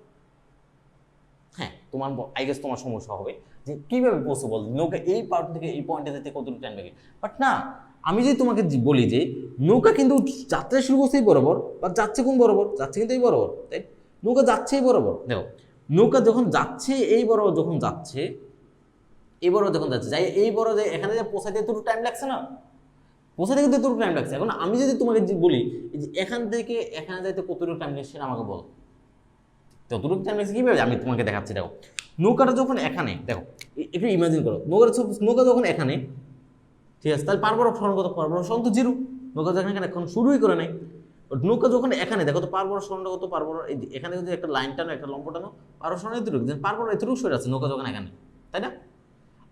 S1: হ্যাঁ, তোমার আই গেস তোমার সমস্যা হবে যে কিভাবে পসিবল নৌকা এই পয়েন্ট থেকে এই পয়েন্টে যেতে কতটুকু টাইম লাগে। বাট না, আমি যদি তোমাকে বলি যে নৌকা কিন্তু যাত্রা শুরু করছে এই বরাবর, বা যাচ্ছে কোন বরাবর, যাচ্ছে কিন্তু এই বরাবর, তাই নৌকা যাচ্ছে এই বরাবর। দেখো নৌকা যখন যাচ্ছে এই বরাবর, যখন যাচ্ছে এই বরাবর, যখন যাচ্ছে যাই এই বরাবর এখানে যে পৌঁছাইতে এতটুকু টাইম লাগছে না, পৌঁছাতে কিন্তু এতটুকু টাইম লাগছে। এখন আমি যদি তোমাকে বলি যে এখান থেকে এখানে যাইতে কতটুকু টাইম লাগছে সেটা আমাকে বলো। ততটুকু টাইম লাগছে কীভাবে আমি তোমাকে দেখাচ্ছি। দেখো নৌকাটা যখন এখানে, দেখো একটু ইমাজিন করো নৌকা যখন এখানে, ঠিক আছে, তাহলে পারবর সরণ কত? পারবর সরণ তো জিরো, নৌকা যখন এখানে এখন শুরুই করে নাই। নৌকা যখন এখানে, দেখো তো পারবর সরণটা কত? পারবর এই এখানে যদি একটা লাইন টানো, একটা লম্ব টানো, পারবর সরণ এতটুকু, পারবর এতটুকু সরে আছে নৌকা যখন এখানে, তাই না?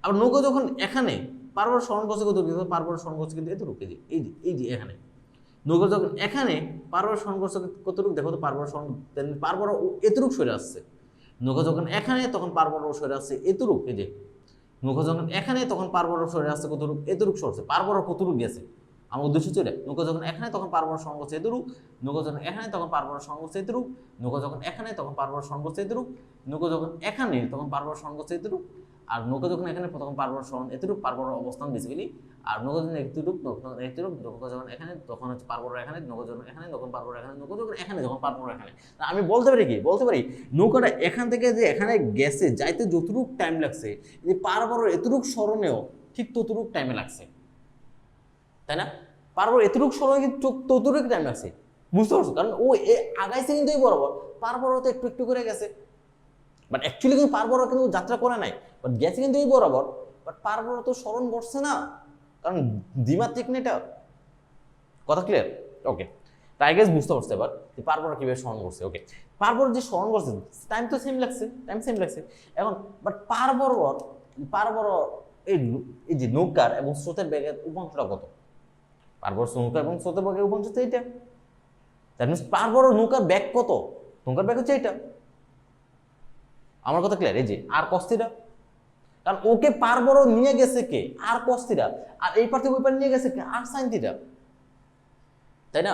S1: আবার নৌকা যখন এখানে, পারবর সরণ করছে কত? পারবর সরণ করছে কিন্তু এতটুকু, এই যে এখানে নৌকা যখন এখানে, পারবর সরণ করছে কতটুকু? দেখো তো পারবর সরণ, পারবর এতটুকু সরে আসছে। নৌকা যখন এখানে তখন পারবর সরে আসছে এতটুকু, এই যে নৌকা যখন এখানে তখন পারবর সরে আসছে কতটুকু? এতটুকু সরছে। পারবর কতটুকু গেছে আমার উদ্দেশ্য চলে। নৌকা যখন এখানে তখন পারবর সরণ করছে এতটুকু, নৌকা যখন এখানে তখন পারবর সরণ করছে এতটুকু, নৌকা যখন এখানে তখন পারবর সরণ করছে এতটুকু, নৌকা যখন এখানে তখন পারবর সরণ করছে এতটুকু, আর নৌকা যখন এখানে তখন পারবর সরণ এতটুকু, পারবর অবস্থান বেসিক্যালি। আর নৌকা যখন এতটুকু, নৌকা যখন এখানে তখন হচ্ছে পারবর এখানে, নৌকা যখন এখানে তখন পারবর এখানে, নৌকা যখন এখানে তখন পারবর এখানে। আমি বলতে পারি কি? বলতে পারি নৌকাটা এখান থেকে যে এখানে গেছে যাইতে যতটুকু টাইম লাগছে, যে পারবর এতটুকু সরণেও ঠিক ততটুকু টাইমে লাগছে, তাই না? পারবর এতটুকু সরণে কিন্তু ততটুকু টাইম লাগছে, বুঝতে পারছো? কারণ ও আগাইছে কিন্তু এই বরাবর, পারবর তো একটু একটু করে গেছে। বাট অ্যাকচুয়ালি কিন্তু পারবর কিন্তু যাত্রা করে নাই, বাট গেছে কিন্তু এই বরাবর। বাট পারবর তো স্মরণ করছে না, কারণ দ্বিমাত্রিক না এটা। কথা ক্লিয়ার? ওকে, তাই গেস বুঝতে পারছে এবার যে পারবর কিভাবে স্মরণ করছে। ওকে, পারবর যে স্মরণ করছে টাইম তো সেম লাগছে, টাইম সেম লাগছে। এখন বাট পারবর এই যে নৌকার এবং স্রোতের বেগের উপাংশটা কত? পারবর নৌকা এবং স্রোতের বেগের উপাংশ হচ্ছে এইটা। দ্যাট মিনস পারবর নৌকার ব্যাগ কত? নৌকার ব্যাগ হচ্ছে এইটা। আমার কথা ক্লিয়ার? এই যে আর কস্তিটা, কারণ ওকে পারবর নিয়ে গেছে কে? আর কস্তিটা, আর এই পার থেকে ওই পার নিয়ে গেছে কে? আর সাইন থিটা, তাই না?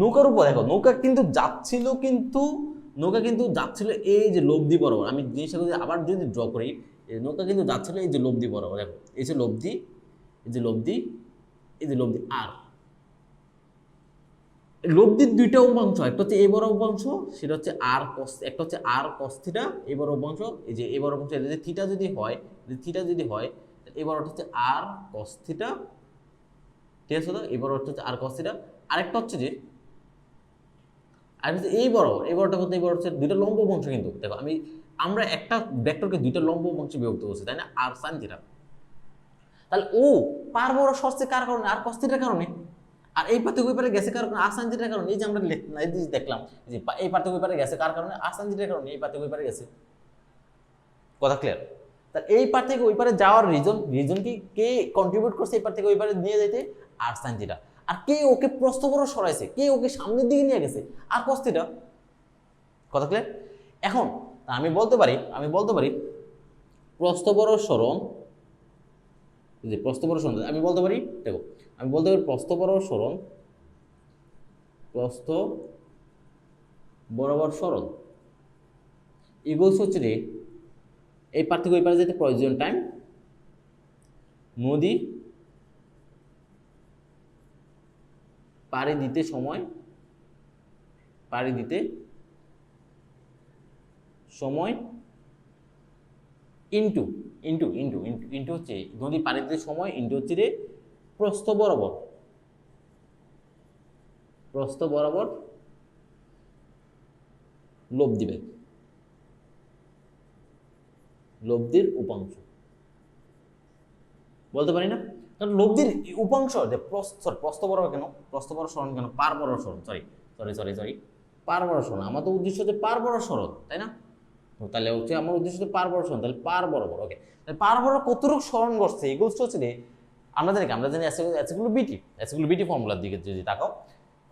S1: নৌকার উপর দেখো নৌকা কিন্তু যাচ্ছিল, নৌকা কিন্তু যাচ্ছিল এই যে লব্ধি বরাবর। আমি জিনিসটা যদি আবার যদি ড্র করি, নৌকা কিন্তু যাচ্ছিল এই যে লব্ধি বরাবর। দেখো এই যে লব্ধি, এই যে লব্ধি, এই যে লব্ধি। আর লব্ধির দুইটা উপাংশ, একটা হচ্ছে এ বড় উপাংশ, সেটা হচ্ছে আর কস, একটা হচ্ছে আর কস থিটা এ বড় উপাংশ। এই যে এ বড় উপাংশ, যদি থিটা যদি হয়, এ বড়টা হচ্ছে আর কস থিটা, ঠিক আছে? তো এ বড় হচ্ছে আর কস থিটা। আরেকটা হচ্ছে যে এই বড়টা করতে এই বড় হচ্ছে দুইটা লম্ব উপাংশ। কিন্তু দেখো আমরা একটা ভেক্টরকে দুইটা লম্ব উপাংশে বিভক্ত করছি, তাই না? আর সাইন থিটা। তাহলে ও পার বড় সরছে কার কারণে? আর কস থিটার কারণে। আর এই পার থেকে ওই পারে গেছে কার কারণে? আর সাইন থিটার কারণে। এই যে আমরা দেখলাম যে এই পার থেকে ওই পারে গেছে কার কারণে? আর সাইন থিটার কারণে। এই পার থেকে ওই পারে গেছে। কথা ক্লিয়ার? তাহলে এই পার থেকে ওই পারে যাওয়ার রিজন কি? কে কন্ট্রিবিউট করছে এই পার থেকে ওই পারে নিয়ে যেতে? আর সাইন থিটা। আর কে ওকে প্রস্থ বড় সরাইছে? কে ওকে সামনের দিকে নিয়ে গেছে? আর কস থিটা। কথা ক্লিয়ার? এখন আমি বলতে পারি প্রস্থ বড় সরণ, যে প্রস্থ বড় সরণ আমি বলতে পারি, দেখো আমি বলতে পারি প্রস্থ বরাবর সরণ ইকুয়ালস হচ্ছে যে এই পার থেকে ওই পারে যেতে প্রয়োজন টাইম, নদী পাড়ি দিতে সময় ইন্টু হচ্ছে নদী পাড়ি দিতে সময়, ইন্টু হচ্ছে রে প্রস্থ বরাবর লব্ধি বেগ, লব্ধির উপাংশ বলতে পারি না, কারণ লব্ধির উপাংশ যে প্রস্থ বরাবর কেন, প্রস্থ বরাবর সরণ কেন, পার বরাবর সরণ, সরি পার বরাবর সরণ, আমার তো উদ্দেশ্য হচ্ছে পার বরাবর সরণ, তাই না? তাহলে হচ্ছে আমার উদ্দেশ্য হচ্ছে পার বরাবর সরণ, তাহলে পার বরাবর, ওকে, তাহলে পার বরাবর কতটুকু সরণ করছে এগুলো হচ্ছে যে আমরা জানি এসগুলো বিটি ফর্মুলার দিকে যদি তাকাও,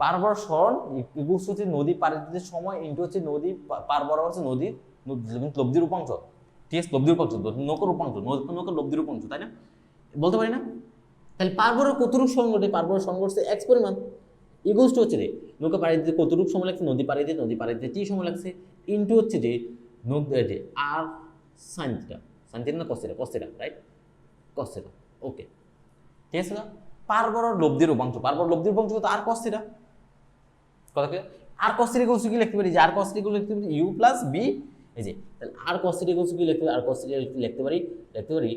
S1: পার বরাবর সরণ ইকুয়ালস হচ্ছে নদী পাড়ি দিতে সময় ইনটু হচ্ছে নদী পার বরাবর হচ্ছে নদীর লব্ধির উপাংশ, ঠিক আছে, লব্ধির উপাংশ, নৌকার উপাংশ, নৌকার লব্ধির উপাংশ, তাই না? বলতে পারি না? তাহলে পার বরাবর কতটুকু সরণ ঘটে, পার বরাবর সরণ করছে এক্স পরিমাণ, ইকুয়ালস হচ্ছে যে নৌকা পাড়ি দিতে কতটুকু সময় লাগছে, নদী পাড়ি দিতে টি সময় লাগছে, ইনটু হচ্ছে যে আর সাইন থিটা না cos theta, right, cos theta, okay, ঠিক আছে না? পার বরাবর লব্ধির উপাংশ, পার বরাবর লব্ধির উপাংশ তো আর কস থিটা, কথা কি? আর কস থিটা ইকুয়ালস কি লিখতে পারি, যে আর কস থিটা লিখতে পারি ইউ প্লাস বি, এই যে তাহলে আর কস থিটা ইকুয়ালস কি লিখতে পারি, আর কস থিটা লিখতে পারি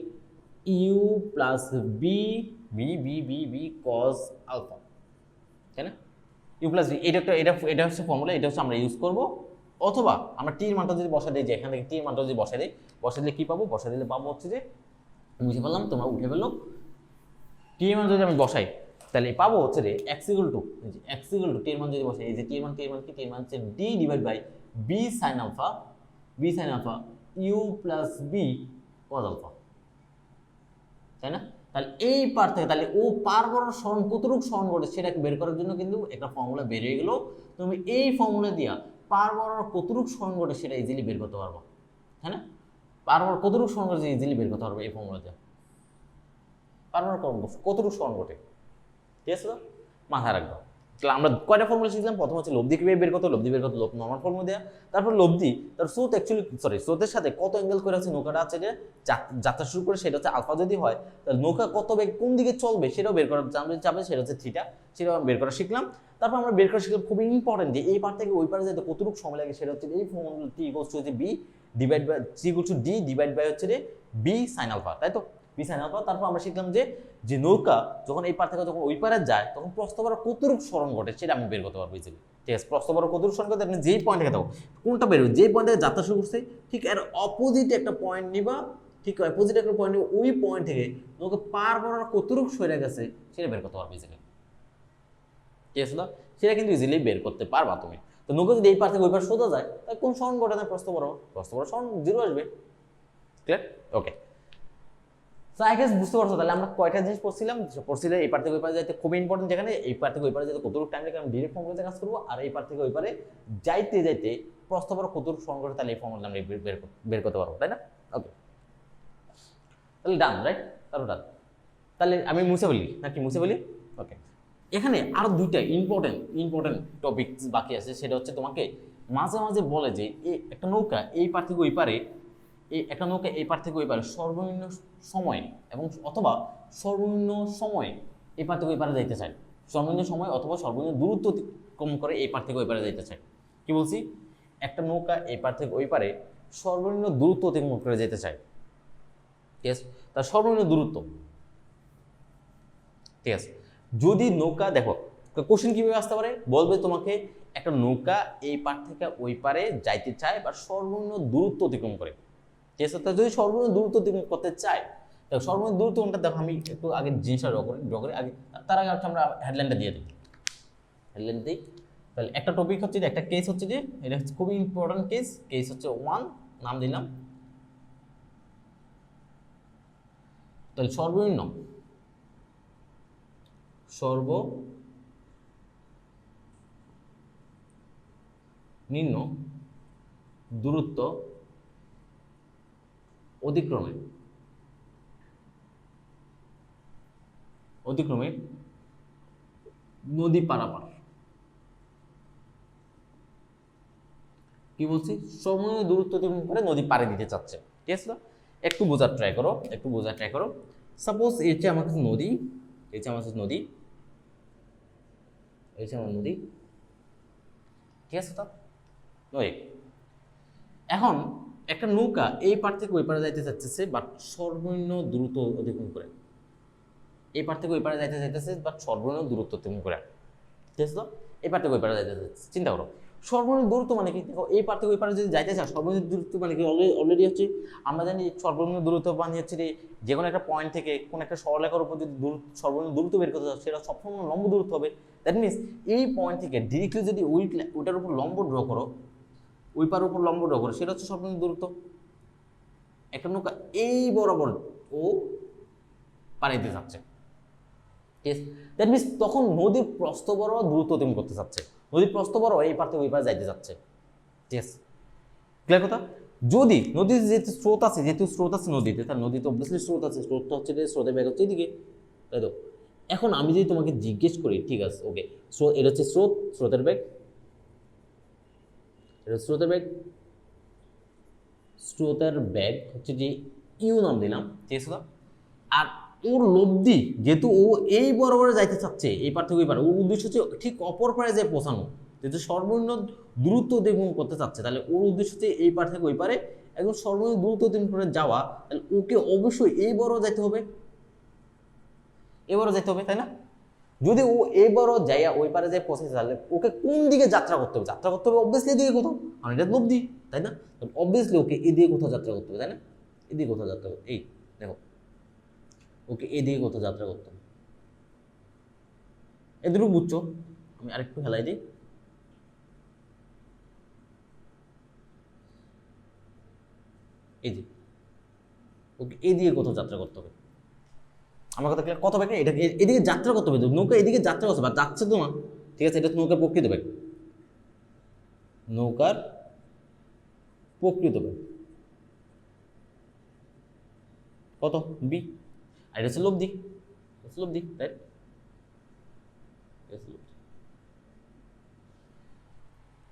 S1: u plus b B B B b cos alpha, তাই না? ইউ প্লাস বি, এটা হচ্ছে ফর্মুলা, এটা হচ্ছে আমরা ইউজ করব, অথবা আমরা টির মানটা যদি বসা দিই, যে এখান থেকে টির মানটা যদি বসা দিলে কি পাবো, বসা দিলে পাবো হচ্ছে যে বুঝে ফেললাম, তোমরা উঠে ফেলো, টির মান যদি আমি বসাই তাহলে পাবো হচ্ছে যে এক্স ইকুয়াল টু টির মান যদি বসাই, এই যে টির মান হচ্ছে d divide by B sine alpha you plus b cos alpha, তাই না? তাহলে এই পার থেকে তাহলে ও পার বরাবর সরণ কতটুকু সরণ করে সেটাকে বের করার জন্য কিন্তু একটা ফর্মুলা বেরিয়ে গেল, তুমি এই ফর্মুলা দিয়া পার বরাবর কতটুকু সরণ করে সেটা ইজিলি বের করতে পারবো, তাই না? পার বরাবর কতটুকু সরণ করে ইজিলি বের করতে পারবো এই ফর্মুলা দিয়ে, পার বরাবর কতটুকু সরণ করে, ঠিক আছে তো? মাথায় রাখবো। তাহলে আমরা কয়টা ফর্মুলা শিখলাম, প্রথম হচ্ছে লব্ধি কিভাবে বের করতে, নর্মাল ফর্মুলা দেওয়া, তারপর লব্ধি তার স্রোতের সাথে কত অ্যাঙ্গেল করে আছে নৌকাটা আছে যে যাত্রা শুরু করে, সেটা হচ্ছে আলফা যদি হয় তাহলে নৌকা কত বেগ কোন দিকে চলবে সেটাও বের করা যাবে, সেটা হচ্ছে থিটা, সেটাও বের করা শিখলাম। তারপর আমরা বের করা শিখলাম খুবই ইম্পর্টেন্ট যে এই পার থেকে ওই পারে যেতে কতটুকু সময় লাগে, সেটা হচ্ছে এই ফর্মুলা টি ইকুয়ালস টু হচ্ছে b divide by c equals to d divide by হচ্ছে যে বি সাইন আলফা, তাই তো? B sine alpha. তারপর আমরা শিখলাম যে নৌকা যখন এই পার থেকে যখন ওই পারে যায় তখন প্রস্থ বরাবর কতটুকু সরণ ঘটে সেটা আমি বের করতে পারবো ইজিলি, ঠিক আছে? প্রস্থ বরাবর কতটুকু সরণ করতে আপনি যেই পয়েন্ট থেকে থাকো কোনটা বেরোবে, যেই পয়েন্ট থেকে যাত্রা শুরু করছে ঠিক এর অপোজিট একটা পয়েন্ট নিবা, ঠিক অপোজিট একটা পয়েন্ট নিবা, ওই পয়েন্ট থেকে নৌকা পার বরাবর কতটুকু সরে গেছে সেটা বের করতে পারবে ইজিলি, ঠিক আছে না? সেটা কিন্তু ইজিলি বের করতে পারবা তুমি। তো নৌকা যদি এই পার থেকে ওই পার সোজা যায় তাহলে কোন সরণ ঘটে না প্রস্থ বরাবর সরণ জিরো আসবে, clear? Okay, so I guess বুঝতে পারছো তাহলে আমরা কয়টা জিনিস পড়ছিলাম এই পার থেকে ওই পারে যাইতে খুবই ইম্পর্টেন্ট, যেখানে এই পার থেকে ওই পারে যেতে কতটুকু টাইম লাগে আমি ডিরেক্ট ফর্মুলাতে কাজ করবো, আর এই পার থেকে ওই পারে যাইতে প্রস্থ বরাবর কতটুকু সরণ ঘটে তাহলে এই ফর্মুলা আমরা বের করতে পারবো, তাই না? ওকে, তাহলে ডান, রাইট? তাহলে ডান, তাহলে আমি মুছে বলি। ওকে, এখানে আরো দুইটা ইম্পর্টেন্ট টপিক বাকি আছে, সেটা হচ্ছে তোমাকে মাঝে মাঝে বলে যে একটা নৌকা এই পার থেকে ওই পারে সর্বনিম্ন সময় এবং অথবা সর্বনিম্ন সময় এই পার থেকে ওই পারে যাইতে চায়, সর্বনিম্ন সময় অথবা সর্বনিম্ন দূরত্ব অতিক্রম করে এই পার থেকে ওই পারে যাইতে চায়। কি বলছি? একটা নৌকা এই পার থেকে ওই পারে সর্বনিম্ন দূরত্ব অতিক্রম করে যেতে চায়, ঠিক আছে? তার সর্বনিম্ন দূরত্ব, ঠিক আছে? যদি নৌকা দেখো কোশ্চেন কিভাবে আসতে পারে, বলবে তোমাকে একটা নৌকা এই পার থেকে ওই পারে যাইতে চায় বা সর্বনিম্ন দূরত্ব অতিক্রম করে, ঠিক আছে? যদি সর্বনিম্ন দূরত্ব অতিক্রম করতে চায় দেখো সর্বনিম্ন দূরত্ব কোনটা, দেখো আমি একটু আগে জিনিসটা ড্র করি আগে, তার আগে আমরা হেডলাইনটা দিয়ে দিই, তাহলে একটা টপিক হচ্ছে যে একটা কেস হচ্ছে যে এটা হচ্ছে খুবই ইম্পর্টেন্ট কেস হচ্ছে 1, নাম দিলাম। তাহলে সর্বনিম্ন দূরত্ব অতিক্রমে নদী পারাপার, কি বলছি? সর্বনিম্ন দূরত্ব অতিক্রম করে নদী পাড়ে দিতে চাচ্ছে, ঠিক আছে? একটু বোঝার ট্রাই করো। সাপোজ এই যে আমার কাছে নদী, ঠিক আছে? তো এখন একটা নৌকা এই পার থেকে ওই পারে যাইতে চাচ্ছে বাট সর্বনিম্ন দূরত্ব অতিক্রম করে, এই পার থেকে ওই পারে যাইতে চাইতেছে বাট সর্বনিম্ন দূরত্ব অতিক্রম করে, ঠিক আছে? তো এই পার থেকে ওই পারে যাইতে চাচ্ছে, চিন্তা করো সর্বনিম্ন দূরত্ব মানে কি, দেখো এই পার থেকে ওই পারে যদি যাইতে চাও সর্বনিম্ন দূরত্ব মানে কি, অলরেডি হচ্ছে আমরা জানি সর্বনিম্ন দূরত্ব মানে হচ্ছে যে কোনো একটা পয়েন্ট থেকে কোন একটা সরলরেখার উপর যদি সর্বনিম্ন দূরত্ব বের করতে চাও সেটা সবসময় লম্ব দূরত্ব হবে। দ্যাট মিনস এই পয়েন্ট থেকে ডিরেক্টলি যদি ওইটার উপর লম্ব ড্র করো, ওই পার উপর লম্ব ড্র করো, সেটা হচ্ছে সর্বনিম্ন দূরত্ব। একটা নৌকা এই বরাবর ও পাড়াইতে যাচ্ছে, ঠিক আছে, দ্যাট মিনস তখন নদীর প্রস্থ বরাবর দূরত্ব অতিক্রম করতে চাচ্ছে, নদীর প্রস্থ বরাবর এই পার থেকে ওই পারে যাইতে যাচ্ছে, ঠিক আছে, ক্লিয়ার কথা। যদি নদীর যেহেতু স্রোত আছে, নদীতে, তার নদীতে অবভিয়াসলি স্রোত আছে, স্রোতটা হচ্ছে স্রোতের বেগ হচ্ছে এদিকে, তাই তো। এখন আমি যদি তোমাকে জিজ্ঞেস করি, ঠিক আছে ওকে, এটা হচ্ছে স্রোতের বেগ, এটা স্রোতের বেগ, স্রোতের বেগ হচ্ছে যে ইউ নাম দিলাম, ঠিক আছে। আর ওর লব্ধি যেহেতু ও এই বরাবরে যাইতে চাচ্ছে, এই পার থেকে ওই পার, ওর উদ্দেশ্য হচ্ছে ঠিক অপর পারে যায় পৌঁছানো, যেহেতু সর্বনিম্ন দূরত্ব অতিক্রম করতে চাচ্ছে, তাহলে ওর উদ্দেশ্য হচ্ছে এই পার থেকে ওই পারে একদম সর্বনিম্ন দূরত্ব অতিক্রম করে যাওয়া, তাহলে ওকে অবশ্যই এই বড় যাইতে হবে, এবারও যেতে হবে, তাই না। যদি ও এবারও যাইয়া ওই পারে যাই পৌঁছে, তাহলে ওকে কোন দিকে যাত্রা করতে হবে, অবভিয়াসলি এদিকে কোথাও, কারণ এটা লব্ধি, তাই না। অবভিয়াসলি ওকে এদিকে কোথাও যাত্রা করতে হবে, তাই না, এদিকে কোথাও যাত্রা করতে, এই দেখো ওকে এদিকে কোথাও যাত্রা করতে হবে, এদিকে বুঝছো। আমি আরেকটু হেলাই দিই, এই যে ওকে এদিকে কোথাও যাত্রা করতে হবে, আমার কথা ক্লিয়ার, কত ব্যাগ, এটা এদিকে যাত্রা করতে হবে, নৌকা এদিকে যাত্রা করতে হবে, যাচ্ছে তো না, ঠিক আছে, এটা নৌকার প্রকৃত ব্যাগ, নৌকার প্রকৃত ব্যাগ কত বি, আর এটা হচ্ছে লব্ধি, রাইট,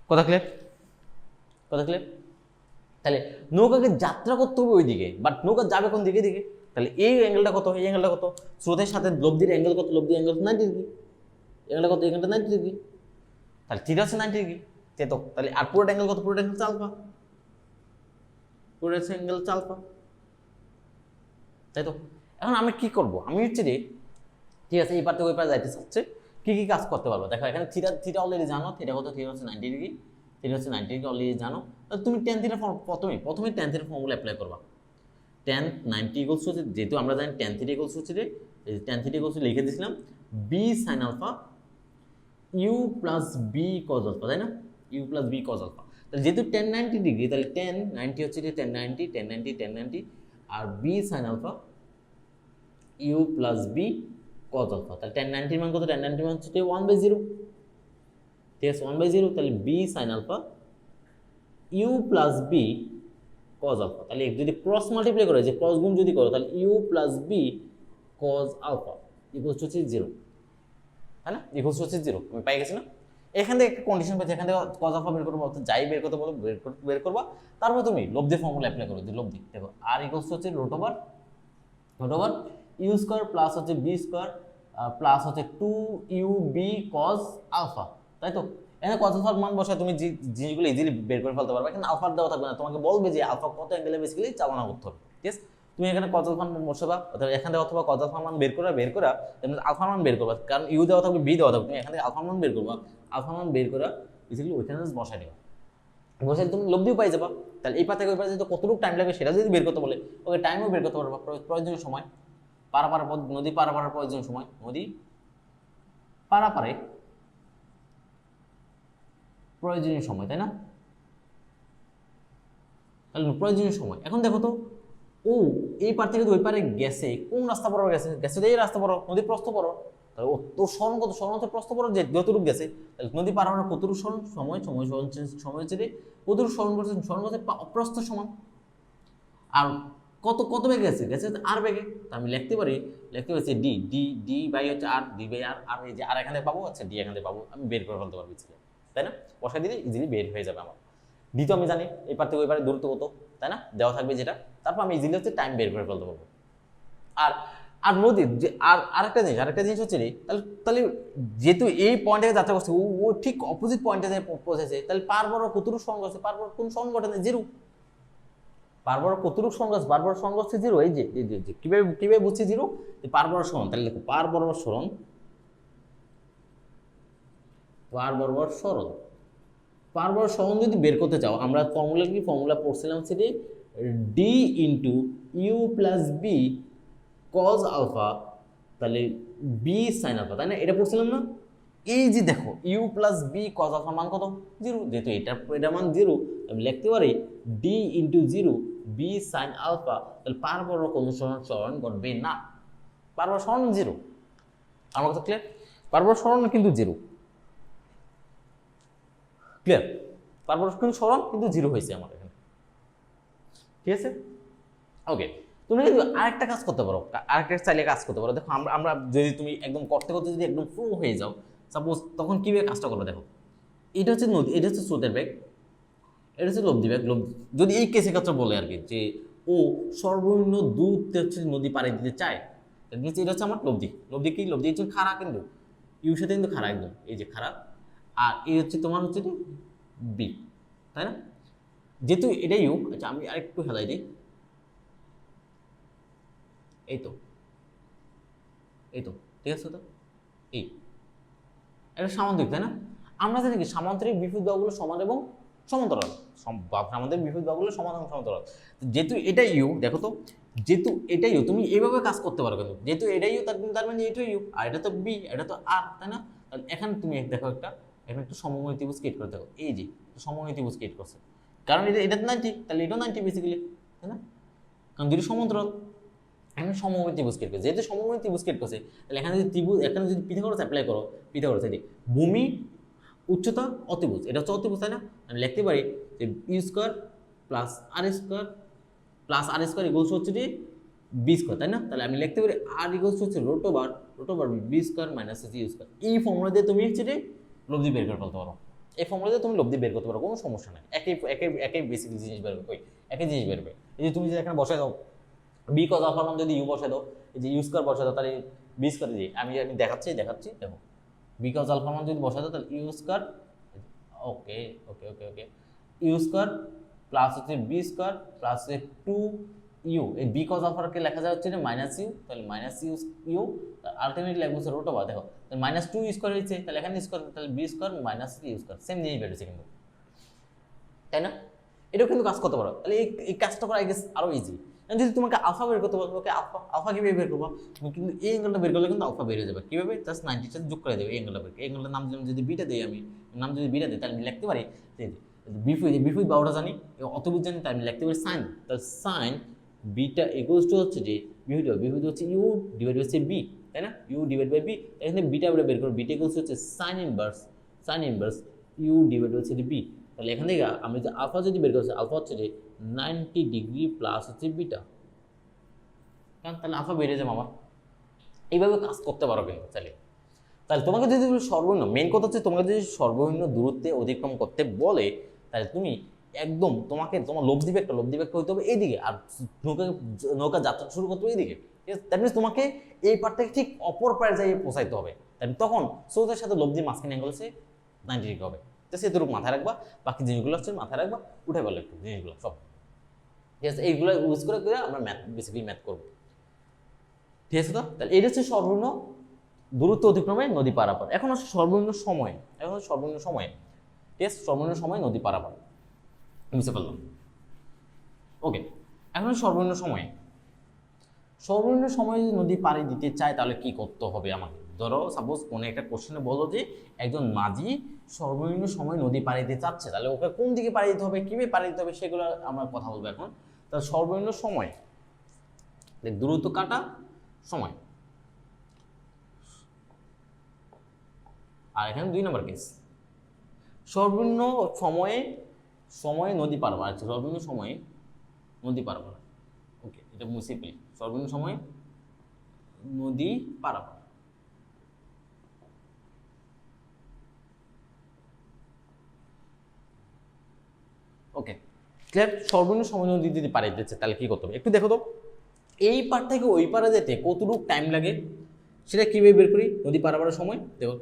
S1: কথা ক্লিয়ার, তাহলে নৌকাকে যাত্রা করতে হবে ওই দিকে, বাট নৌকা যাবে কোন দিকে, তাহলে এই অ্যাঙ্গেলটা কত, এই অ্যাঙ্গেলটা কত, স্রোতের সাথে লব্ধির অ্যাঙ্গেল কত, লব্ধির অ্যাঙ্গেল 90 ডিগ্রি, অ্যাঙ্গেলটা কত, অ্যাঙ্গেলটা 90 ডিগ্রি, তাহলে থিটা হচ্ছে 90 ডিগ্রি, তো তাহলে আর পুরোটা অ্যাঙ্গেল কত, পুরোটা অ্যাঙ্গেল আলফা, পুরোটা অ্যাঙ্গেল আলফা, তাই তো। এখন আমি কি করব, আমি হচ্ছে যে ঠিক আছে এই পার থেকে ওই পারে যাইতে চাচ্ছে, কি কি কাজ করতে পারবো, দেখো এখানে থিটা অলরেডি জানো, থিটা কত, থিটা হচ্ছে 90 ডিগ্রি, থিটা হচ্ছে 90 ডিগ্রি অলরেডি জানো, তাহলে তুমি tan থিটা প্রথমে tan থিটা ফর্মুলা অ্যাপ্লাই করবা, tan 90 ইকুয়ালস হচ্ছে, যেহেতু আমরা জানি tan থিটা ইকুয়ালস হচ্ছে যে tan থিটা ইকুয়ালস লিখে দিয়েছিলাম b sin alpha u plus b cos alpha, তাই না, u plus b cos alpha, তাহলে যেহেতু tan 90 ডিগ্রি, তাহলে tan 90 হচ্ছে যে tan 90 আর b sin alpha u plus b cos alpha, তাহলে tan 90 মান কত, tan 90 মান হচ্ছে 1/0, ঠিক আছে 1/0, তাহলে b sin alpha u plus b cos alpha, তাহলে যদি ক্রস মাল্টিপ্লাই করে, যে ক্রস গুণ যদি করো, তাহলে u plus b cos alpha equals হচ্ছে 0, তাই না, ইকুয়ালস হচ্ছে 0, আমি পাই গেছি না। এখান থেকে একটা কন্ডিশন পাচ্ছি, এখান থেকে cos আলফা বের করবো, যাই বের করতে বলো বের করবা, তারপর তুমি লব্ধি ফর্মুলা অ্যাপ্লাই করো, যে লব্ধি দেখো r ইকুয়ালস হচ্ছে root over u square plus হচ্ছে b স্কয়ার প্লাস হচ্ছে 2ub cos আলফা, তাই তো। এখানে cos আলফার মান বসায় তুমি জিনিসগুলো ইজিলি বের করে ফেলতে পারবে, এখানে আলফার দেওয়া থাকবে না, তোমাকে বলবে যে আলফা কত অ্যাঙ্গেলে বেসিক্যালি চালনা করতে হবে, ঠিক আছে। তুমি এখানে cos আলফার মান বসাবা, অথবা এখান থেকে অথবা cos আলফার মান বের করা আলফার মান বের করবা, কারণ u দেওয়া থাকবে b দেওয়া থাকবে, তুমি এখান থেকে আলফার মান বের করবা, আলফার মান বের করা বেসিক্যালি ওইখানে বসাই দেবা, বসাই তুমি লব্ধিও পাই যাবা। তাহলে এই পাতে ওই পাতে যদি কতটুকু টাইম লাগবে সেটা যদি বের করতে বলে, ওকে টাইমও বের করতে পারবা, প্রয়োজনীয় সময় নদী পারাপারের প্রয়োজনীয় সময়, নদী পারাপারে প্রয়োজনীয় সময়, তাই না, তাহলে প্রয়োজনীয় সময়। এখন দেখো তো ও এই পার থেকে ওই পারে গেছে, কোন রাস্তা বড় গেছে তো এই রাস্তা বড়, নদী প্রস্থ বড়, তাহলে ও তোর সরণ কত, সরণ হচ্ছে প্রস্থ বড়, যে যতটুকু গেছে, তাহলে নদী পারাপারের কতটুকু সরণ, সময় হচ্ছে কতটুকু সরণ করছে, প্রস্থ সমান, আর কত বেগে গেছে আর বেগে, তা আমি লিখতে পারছি ডি বাই হচ্ছে আর, ডি বাই আর, আর এই যে আর এখানে পাবো, আচ্ছা ডি এখানে পাবো, আমি বের করে ফেলতে পারবো, তাই না, বসাই দিলে ইজিলি বের হয়ে যাবে আমার। ডি তো আমি জানি এই পার থেকে ওই পারে দূরত্ব কত, তাই না, দেওয়া থাকবে যেটা, তারপর আমি ইজিলি হচ্ছে টাইম বের করে ফেলতে পারবো। আর আর নদীর যে আরেকটা জিনিস হচ্ছে তাহলে যেহেতু এই পয়েন্টে যাত্রা করছে, ও ঠিক অপোজিট পয়েন্টে পৌঁছেছে, তাহলে পারবর কতটুকু সরণ করছে, পারবর কোন সরণ ঘটে না, 0, পারবর কতটুকু সরণ করছে, পারবর সরণ করছে 0, এই যে কিভাবে বুঝছি 0, পারবর সরণ, তাহলে দেখো পার বরাবর সরণ পারবর সহন যদি বের করতে চাও, আমরা ফর্মুলা পড়ছিলাম হচ্ছে যে D into you plus B cos alpha, তাহলে বি সাইন আলফা, তাই না? এটা পড়ছিলাম না? এই যে দেখো ইউ প্লাস বি কজ আলফার মান কত? 0। যেহেতু এটা মান 0, আমি লিখতে পারি d into 0 b sine alpha, তাহলে পারবর কোনো সরণ ঘটবে না। পারবর সরণ 0। আমার কথা ক্লিয়ার? পারবর সরণ কিন্তু 0। ক্লিয়ার? পারবর কিন্তু সরণ কিন্তু 0 হয়েছে আমার এখানে। ঠিক আছে? ওকে, তুমি কিন্তু আরেকটা কাজ করতে পারো, আরেকটা চাইলে কাজ করতে পারো। দেখো আমরা যদি তুমি একদম করতে করতে যদি একদম ফ্লো হয়ে যাও, সাপোজ, তখন কিভাবে কাজটা করবে দেখো। এটা হচ্ছে নদী, এটা হচ্ছে স্রোতের বেগ, এটা হচ্ছে লব্ধি বেগ। যদি এই কেসের কথা বলে আর কি, যে ও সর্বনিম্ন দূরত্বে হচ্ছে নদী পাড়ি দিতে চায়, এটা হচ্ছে আমার লব্ধি। কি লব্ধি? হচ্ছে খাড়া, কিন্তু ইউর সাথে কিন্তু খাড়া একদম, এই যে খাড়া। আর এই হচ্ছে তোমার হচ্ছে বি, তাই না? যেহেতু এটাই ইউ, আচ্ছা আমি আরেকটু হেলাই দিই, এই তো ঠিক আছে। তো এই এটা সামান্তরিক, তাই না? আমরা জানি কি সামান্তরিক বিপরীত বাহুগুলো সমান এবং সমান্তরাল। সামান্তরিক বিপরীত বাহুগুলো সমান এবং সমান্তরাল। যেহেতু এটা ইউ, দেখো তো, যেহেতু এটা ইউ, তুমি এইভাবে কাজ করতে পারো, কিন্তু যেহেতু এটা ইউ তার মানে এটা ইউ, আর এটা তো বি, এটা তো আর, তাই না? তাহলে এখানে তুমি দেখো এখানে একটু সমকোণী ত্রিভুজ ক্রিয়েট করে দেখো, এই যে সমকোণী ত্রিভুজ ক্রিয়েট করছে, কারণ এটা 90, তাহলে এটাও 90 বেসিক্যালি, তাই না? কারণ দুটো সমান্তরাল। এখন সমকোণী ত্রিভুজ ক্রিয়েট করছে, যেহেতু সমকোণী ত্রিভুজ ক্রিয়েট করছে, তাহলে এখানে যদি পিথাগোরাস অ্যাপ্লাই করো, পিথাগোরাস এই ভূমি উচ্চতা অতিভুজ, এটা হচ্ছে অতিভুজ, তাই না? আমি লিখতে পারি যে u square plus r square equals হচ্ছে বি স্কোয়ার, তাই না? তাহলে আমি লিখতে পারি আর ইকুয়ালস হচ্ছে root over b square minus u square. এই ফর্মুলা দিয়ে তুমি হচ্ছে লব্ধি বের করে ফেলতে পারো। এই ফর্মুলা দিয়ে তুমি লব্ধি বের করতে পারো, কোনো সমস্যা নাই। একই বেসিক জিনিস বেরবে, একই জিনিস বেরবে। এই যে তুমি যদি এখানে বসায় দাও বি কজ আলফার মান যদি ইউ বসায় দাও, এই যে ইউ স্কোয়ার বসায় দাও, তাহলে বি স্কোয়ার, যে আমি দেখাচ্ছি দেখো, বি কজ আলফার মান যদি বসায় দাও, তাহলে u square, okay, u square plus হচ্ছে বি স্কোয়ার প্লাস হচ্ছে 2u, এই বি কজ আলফাকে লেখা যায় হচ্ছে মাইনাস ইউ, তাহলে মাইনাস ইউ আলটিমেটলি লাগবে হচ্ছে রুট ওভার, দেখো মাইনাস 2 স্কোয়ার হয়েছে, তাহলে এখানে স্কোয়ার, তাহলে B square minus u square, same জিনিস বেরোচ্ছে কিন্তু, তাই না? এটাও কিন্তু কাজ করতে পারো। তাহলে এই কাজটা করা আই গেস আরো ইজি। যদি তোমাকে আলফা বের করতে বলবো, ওকে আলফা কিভাবে বের করবো? তুমি কিন্তু এই অ্যাঙ্গেলটা বের করলে কিন্তু আলফা বের হয়ে যাবে। কিভাবে? জাস্ট 90 সাথে যোগ করে দেবে এই অ্যাঙ্গেলটা বের, এই অ্যাঙ্গেলটার নাম যদি বিটা দেই, আমি নাম যদি বিটা দেই, তাহলে আমি লিখতে পারি যে বিপরীত বাহুটা জানি, অতিভুজ জানি, তাই আমি লিখতে পারি সাইন, তাহলে সাইন বিটা ইকুয়ালস টু হচ্ছে যে বিপরীত হচ্ছে ইউ ডিভাইড হচ্ছে বি, তাই না? ইউ ডিভাইড বাই বি, এখানে বিটা আমরা বের করব, বিটা ইকুয়ালস হচ্ছে সাইন ইনভার্স ইউ ডিভাইড হচ্ছে বি। তাহলে এখান থেকে আমি যে আলফা যদি বের করছি, আলফা হচ্ছে যে 90 ডিগ্রি প্লাস হচ্ছে বিটা, কারণ তাহলে আলফা বেড়ে যাবে আমার। এইভাবে কাজ করতে পারো কিন্তু চাইলে। তাহলে তোমাকে যদি সর্বনিম্ন, মেন কথা হচ্ছে তোমাকে যদি সর্বনিম্ন দূরত্বে অতিক্রম করতে বলে, তাহলে তুমি একদম তোমার লব্ধি বেগটা হইতে হবে এইদিকে, আর নৌকা যাত্রা শুরু করতে হবে এইদিকে। ঠিক আছে? দ্যাট মিনস তোমাকে এই পার থেকে ঠিক অপর পারে যাই পৌঁছাইতে হবে। তখন স্রোতের সাথে লব্ধির মাঝখানে অ্যাঙ্গেল হচ্ছে 90 ডিগ্রি হবে। জাস্ট এতটুকু মাথায় রাখবা, বাকি জিনিসগুলো হচ্ছে মাথায় রাখবা, উঠে গেলো একটু জিনিসগুলো সব। ঠিক আছে? এইগুলো ইউজ করে আমরা বেসিক্যালি ম্যাথ করবো। ঠিক আছে? তো তাহলে এটা হচ্ছে সর্বনিম্ন দূরত্ব অতিক্রমে নদী পারাপার। এখন হচ্ছে সর্বনিম্ন সময়, ঠিক আছে? সর্বনিম্ন সময় নদী পারাপার বুঝতে পারলাম। ওকে, এখন সর্বনিম্ন সময় যদি নদী পাড়ি দিতে চায়, তাহলে কি করতে হবে আমাকে? ধরো সাপোজ কোনো একটা কোশ্চেনে বলো যে একজন মাঝি সর্বনিম্ন সময় নদী পাড়ি দিতে চাচ্ছে, তাহলে ওকে কোন দিকে পাড়ি দিতে হবে, কিভাবে পাড়ি দিতে হবে, সেগুলো আমরা কথা বলবো এখন। তাহলে সর্বনিম্ন সময়, দূরত্ব কাটা সময়, আর এখানে 2 নম্বর কেস, সর্বনিম্ন সময়ে নদী পারাপার। আচ্ছা, সর্বনিম্ন সময়ে নদী পারাপার, ওকে, এটা সিম্পল, সর্বনিম্ন সময়ে নদী পারাপার। ওকে, ক্লিয়ার? সর্বনিম্ন সময় নদী যদি পাড়ি দিচ্ছে, তাহলে কি করতে হবে একটু দেখো তো। এই পার থেকে ওই পারে যেতে কতটুকু টাইম লাগে সেটা কীভাবে বের করি? নদী পারাপারের সময় দেখো,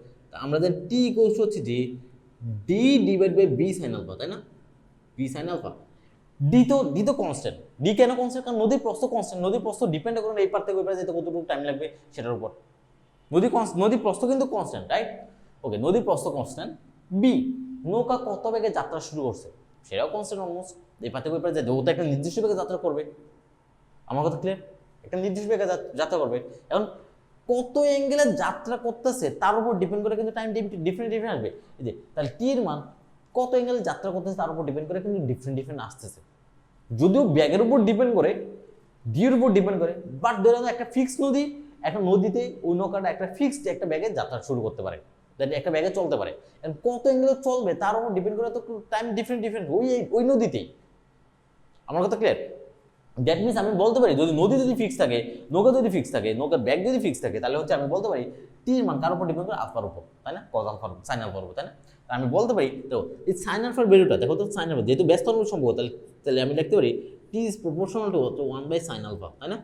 S1: আমাদের টি ইকুয়ালস হচ্ছে যে D divide by B sine alpha, তাই না? বি সাইন আলফা, ডি তো কনস্ট্যান্ট। ডি কেন কনস্ট্যান্ট? কারণ নদীর প্রস্থ কনস্ট্যান্ট, নদীর প্রস্থ ডিপেন্ড করে এই পার থেকে ওই পারে যেতে কতটুকু টাইম লাগবে সেটার উপর। নদীর প্রস্থ কিন্তু কনস্ট্যান্ট, রাইট? ওকে, নদীর প্রস্থ কনস্ট্যান্ট। বি নৌকা কত বেগে যাত্রা শুরু করছে সেটাও কনস্ট্যান্ট অলমোস্ট, এই পার থেকে ওই পারে যায়, ও তো একটা নির্দিষ্ট বেগে যাত্রা করবে। আমার কথা ক্লিয়ার? একটা নির্দিষ্ট বেগে যাত্রা করবে। এখন কত অ্যাঙ্গেলে যাত্রা করতেছে তার উপর ডিপেন্ড করে কিন্তু টাইম ডিফারেন্ট আসবে। এই যে তাহলে টি এর মান কত অ্যাঙ্গেলে যাত্রা করতেছে তার উপর ডিপেন্ড করে কিন্তু ডিফারেন্ট আসতেছে। যদিও ব্যাগের উপর ডিপেন্ড করে, ডির উপর ডিপেন্ড করে, বাট ধরে একটা ফিক্স নদী, একটা নদীতে ওই নৌকাটা একটা ফিক্সড একটা ব্যাগে যাত্রা শুরু করতে পারে, একটা ব্যাগে চলতে পারে। কত অ্যাঙ্গেলে চলবে তার উপর ডিপেন্ড করে তো টাইম ডিফারেন্ট ওই নদীতেই। আমার কথা ক্লিয়ার? দ্যাট মিনস আমি বলতে পারি যদি নদী যদি ফিক্স থাকে, নৌকা যদি ফিক্স থাকে, নৌকার ব্যাগ যদি ফিক্স থাকে, তাহলে হচ্ছে আমি বলতে পারি টির মান কার উপর ডিপেন্ড করে? আলফার উপর, তাই না? কজ আলফার, সাইন আলফার উপর, তাই না? আমি বলতে পারি তো এই সাইন আলফার ভ্যালুটা দেখো তো, সাইন আলফা যেহেতু ব্যস্ত সম্ভব, তাহলে আমি লিখতে পারি T is proportional to 1/sin alpha, তাই না?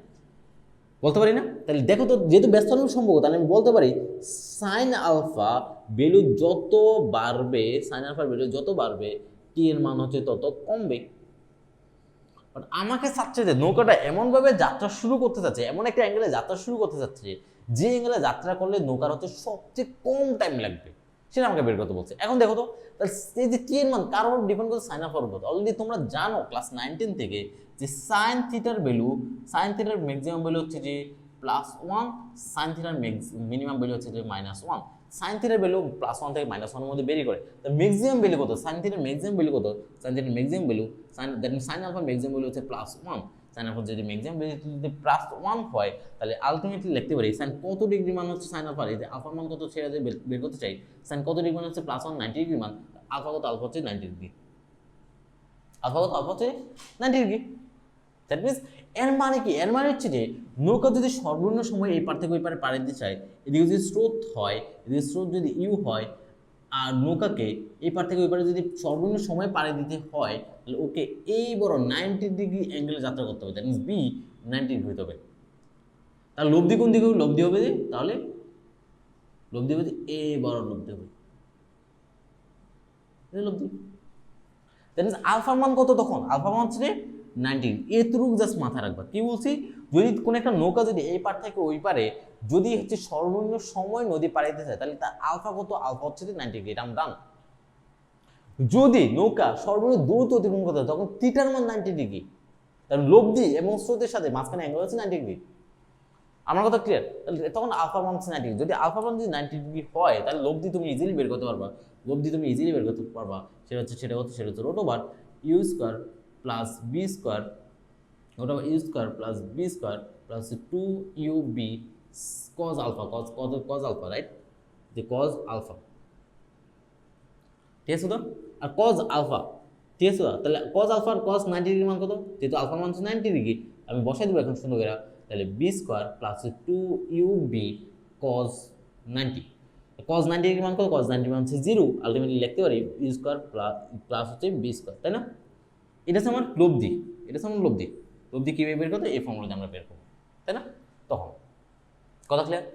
S1: বলতে পারি না? তাহলে দেখো তো যেহেতু ব্যস্ত সম্ভব, তাহলে আমি বলতে পারি সাইন আলফা ভ্যালু যত বাড়বে, সাইন আলফার ভ্যালু যত বাড়বে টি এর মান হচ্ছে তত কমবে। আমাকে চাচ্ছে যে নৌকাটা এমনভাবে যাত্রা শুরু করতে চাচ্ছে, এমন একটা অ্যাঙ্গেলে যাত্রা শুরু করতে চাচ্ছে যে অ্যাঙ্গেলে যাত্রা করলে নৌকার হচ্ছে সবচেয়ে কম টাইম লাগবে, সেটা আমাকে বের করতে বলছে। এখন দেখো তো এই যে টি এর মান কার উপর ডিপেন্ড করছে? সাইন আলফার উপর। অলরেডি তোমরা জানো ক্লাস 19 থেকে যে সাইন থিটার ভ্যালু, সাইন থিটার ম্যাক্সিমাম ভ্যালু হচ্ছে যে +1, সাইন থিটার মিনিমাম ভ্যালু হচ্ছে যে -1। সাইন থিটার ভ্যালু +1 থেকে -1 এর মধ্যে বেরি করে। তো ম্যাক্সিমাম ভ্যালু কত? সাইন থিটার ম্যাক্সিমাম ভ্যালু কত? সাইন থিটার maximum value that means sign আলফার ম্যাক্সিমাম ভ্যালু হচ্ছে +1। সাইন আলফা যদি ম্যাক্সিমাম ভ্যালু যদি +1 হয়, তাহলে আলটিমেটলি লিখতে পারি সাইন কত ডিগ্রি মান হচ্ছে সাইন আলফার, এই যে আলফার মান কত সেটা যে বের করতে চাই, সাইন কত ডিগ্রি মান হচ্ছে +1, 90 ডিগ্রি মান। আলফা কত? আলফা হচ্ছে 90 ডিগ্রি। আলফা কত? আলফা হচ্ছে 90 ডিগ্রি। দ্যাট মিনস এর মানে কি? এর মানে হচ্ছে যে নৌকা যদি সর্বনিম্ন সময় এই পার থেকে ওই পারে পাড়ি দিতে চায়, এদিকে যদি স্রোত হয়, এদিকে স্রোত যদি ইউ হয়, আর নৌকাকে এই পার থেকে ওই পারে যদি সর্বনিম্ন সময় পাড়ি দিতে হয়, তাহলে ওকে এই বড় 90 ডিগ্রি অ্যাঙ্গেলে যাত্রা করতে হবে। দ্যাট মিনস বি 90 ডিগ্রি হতে হবে। তাহলে লব্ধি কোন দিকে? লব্ধি হবে যে, তাহলে লব্ধি হবে যে এই বড় লব্ধি হবে, লব্ধি। দ্যাট মিনস আলফার মান কত তখন? আলফা মান হচ্ছে 90। এতটুকু জাস্ট মাথায় রাখবা। কি বলছি? যদি কোনো একটা নৌকা যদি এই পার থেকে ওই পারে যদি হচ্ছে সর্বনিম্ন সময় নদী পাড়াইতে চায়, তাহলে তার আলফা কত? আলফা হচ্ছে 90 ডিগ্রি। এটা আমরা জানি। যদি নৌকা সর্বনিম্ন দূরত্ব অতিক্রম করতে হয়, তখন থিটার মান 90 ডিগ্রি। কারণ লব্ধি এবং স্রোতের সাথে মাঝখানে অ্যাঙ্গেল হচ্ছে 90 ডিগ্রি। আমার কথা ক্লিয়ার? তখন আলফা মান হচ্ছে 90 ডিগ্রি। যদি আলফা মান যদি 90 ডিগ্রি হয়, তাহলে লব্ধি তুমি ইজিলি বের করতে পারবা। লব্ধি তুমি ইজিলি বের করতে পারবা। সেটা হচ্ছে root over U square plus B square, root over U square plus B square plus 2UB cos alpha, cos alpha, right? যে কজ আলফা, ঠিক আছে তো? আর কজ আলফা, ঠিক আছে তো? তাহলে কজ আলফা আর কজ 90 ডিগ্রি মান কত? যেহেতু আলফার মান হচ্ছে 90 ডিগ্রি, আমি বসাই দেবো এখন সুন্দর করে। তাহলে B square plus 2UB cos 90। Cos 90 degree মান কত? কজ 90 মান হচ্ছে 0। আলটিমেটলি লিখতে পারি ইউ স্কোয়ার প্লাস হচ্ছে বি স্কোয়ার, তাই না? এটা হচ্ছে আমার লব্ধি, এটা হচ্ছে আমার লব্ধি। লব্ধি কীভাবে বের করতে? এই ফর্মুলাতে আমরা বের করবো, তাই না? তখন কথা ক্লিয়ার?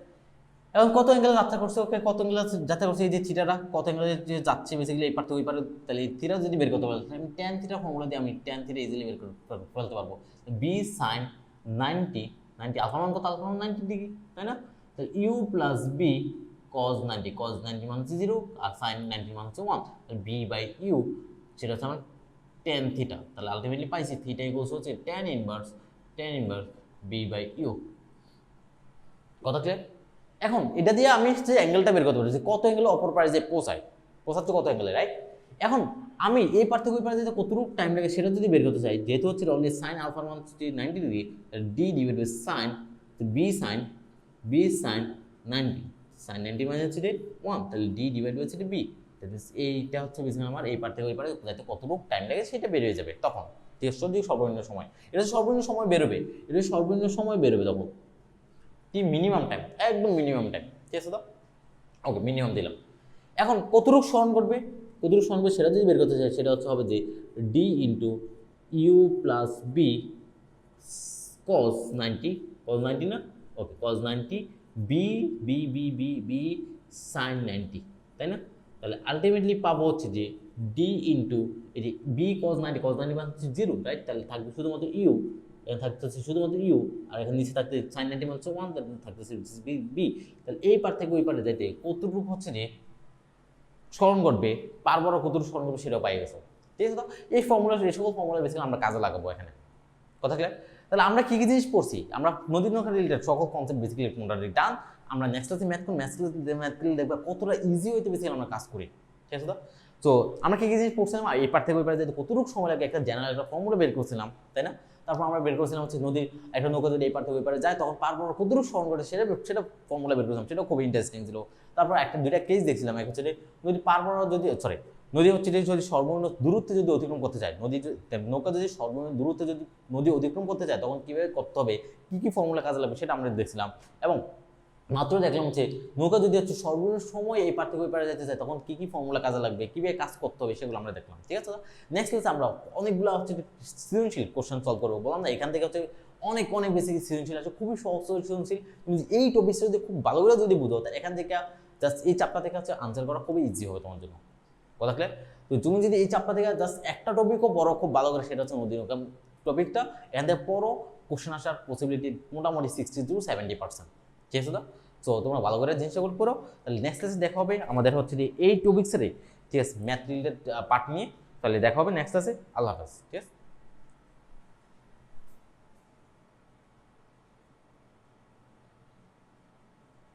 S1: এখন কত অ্যাঙ্গেলে যাত্রা করছে? ওকে, কত অ্যাঙ্গেলে যাত্রা করছে? এই যে থিটাটা কত অ্যাঙ্গেলে যে যাচ্ছে বেসিক্যালি এই পার থেকে ওই পারে, তাহলে এই থিটা যদি বের করতে পারি, আমি ট্যান থিটা ফর্মুলা দিয়ে আমি ট্যান থিটা ইজিলি বের করে ফেলতে পারবো। বি সাইন 90, আলফা মান কত? আলফা মান 90 ডিগ্রি, তাই না? তাহলে ইউ প্লাস বি কজ 90 মান হচ্ছে 0 আর সাইন 90 মান হচ্ছে 1। তাহলে বি বাই ইউ সেটা হচ্ছে আমার ট্যান থিটা। তাহলে আলটিমেটলি পাইছি থিটা ইকুয়ালস হচ্ছে tan inverse B by U. কথা ক্লিয়ার? এখন এটা দিয়ে আমি যে অ্যাঙ্গেলটা বের করতে পারি যে কত অ্যাঙ্গেলে অপর পারে যে পৌঁছাচ্ছে কত অ্যাঙ্গেলে, রাইট? এখন আমি এই পার থেকে ওই পারে যেতে কতটুকু টাইম লাগে সেটা যদি বের করতে চাই, যেহেতু হচ্ছে অলরেডি সাইন আলফার মান হচ্ছে 90 degree, D divide by sine B sine 90, sine 90 মানে হচ্ছে 1, তাহলে ডি ডিভাইড বাই হচ্ছে বি। এইটা হচ্ছে বেশি আমার এই পার থেকে ওই পারে যাতে কতটুকু টাইম লাগে সেটা বের হয়ে যাবে তখন। ঠিক আছে? সর্বনিম্ন সময়, এটা সর্বনিম্ন সময় বেরোবে, তখন কি মিনিমাম টাইম, একদম মিনিমাম টাইম। ঠিক আছে তো? ওকে, মিনিমাম দিলাম। এখন কতটুকু স্মরণ করবে সেটা যদি বের করতে চাই, সেটা হচ্ছে হবে যে D into you plus B cos 90 না? Okay, cos 90 B B B B B sine 90, তাই না? তাহলে আলটিমেটলি পাবো হচ্ছে যে ডি ইন্টু এই যে বি কজ 90 মানে হচ্ছে 0, রাইট? তাহলে থাকবে শুধুমাত্র ইউ, থাকতেছে শুধুমাত্র ইউ, আর এখানে নিচে থাকতে সাইন 90 মানে হচ্ছে 1, থাকতেছে বি। তাহলে এই পার থেকে ওই পারে যেতে কতটুকু হচ্ছে যে স্মরণ করবে, পারবরা কতটুকু স্মরণ করবে সেটাও পাই গেছে। ঠিক আছে, তো এই ফর্মুলা, এই সকল ফর্মুলা বেসিক্যালি আমরা কাজে লাগাবো এখানে। কথা ক্লিয়ার? তাহলে আমরা কি কি জিনিস পড়ছি, আমরা নদী নৌকা রিলেটেড সকল কনসেপ্ট বেসিক্যালি মোটামুটি ডান। আমরা নেক্সট ক্লাসে ম্যাথ দেখবা কতটা ইজি হইতে বেসিক্যালি আমরা কাজ করি। ঠিক আছে, তো আমরা কি কি জিনিস পড়ছিলাম, এই পার থেকে ওই পারে যেতে কতটুকু সময় লাগে একটা জেনারেল একটা ফর্মুলা বের করছিলাম, তাই না? তারপর আমরা বের করছিলাম হচ্ছে নদীর একটা নৌকা যদি এই পার থেকে ওই পারে যায় তখন পারবো আমরা কতটুকু স্মরণ করে সেটা ফর্মুলা বের করছিলাম, সেটা খুব ইন্টারেস্টিং ছিল। তারপর একটা দুইটা কেস দেখছিলাম, এক হচ্ছে নদী পারবো যদি নদী হচ্ছে যদি সর্বনিম্ন দূরত্বে যদি অতিক্রম করতে চায়, নৌকা যদি সর্বনিম্ন দূরত্বে যদি নদী অতিক্রম করতে চায় তখন কীভাবে করতে হবে, কী কী ফর্মুলা কাজে লাগবে সেটা আমরা দেখছিলাম। এবং মাত্র দেখলাম হচ্ছে নৌকা যদি হচ্ছে সর্বনিম্ন সময় এই পার থেকে ওই পারে যেতে চায় তখন কী কী ফর্মুলা কাজে লাগবে, কীভাবে কাজ করতে হবে সেগুলো আমরা দেখলাম। ঠিক আছে, নেক্সট ক্লাসে আমরা অনেকগুলো হচ্ছে সৃজনশীল কোশ্চেন সলভ করবো। বললাম না এখান থেকে হচ্ছে অনেক অনেক বেশি সৃজনশীল আছে, খুবই সহজ সৃজনশীল। তুমি এই টপিকটা যদি খুব ভালো করে যদি বুঝো তাহলে এখান থেকে জাস্ট এই চাপটা থেকে হচ্ছে আনসার করা খুবই ইজি হবে তোমার জন্য। কথা ক্লিয়ার? তো তুমি যদি এই চাপটা থেকে জাস্ট একটা টপিকও পড়ো খুব ভালো করে, সেটা হচ্ছে নদী নৌকা টপিকটা, এখান থেকে পড়ো কোশ্চেন আসার পসিবিলিটি মোটামুটি 60 to 70%। ঠিক আছে, তো তোমরা ভালো করে জিনিসটা করো। তাহলে নেক্সট ক্লাসে দেখা হবে আমাদের হচ্ছে এই টপিক্সেরই, ঠিক আছে, ম্যাথ রিলেটেড পার্ট নিয়ে। তাহলে দেখা হবে নেক্সট ক্লাসে। আল্লাহ হাফেজ। ঠিক আছে।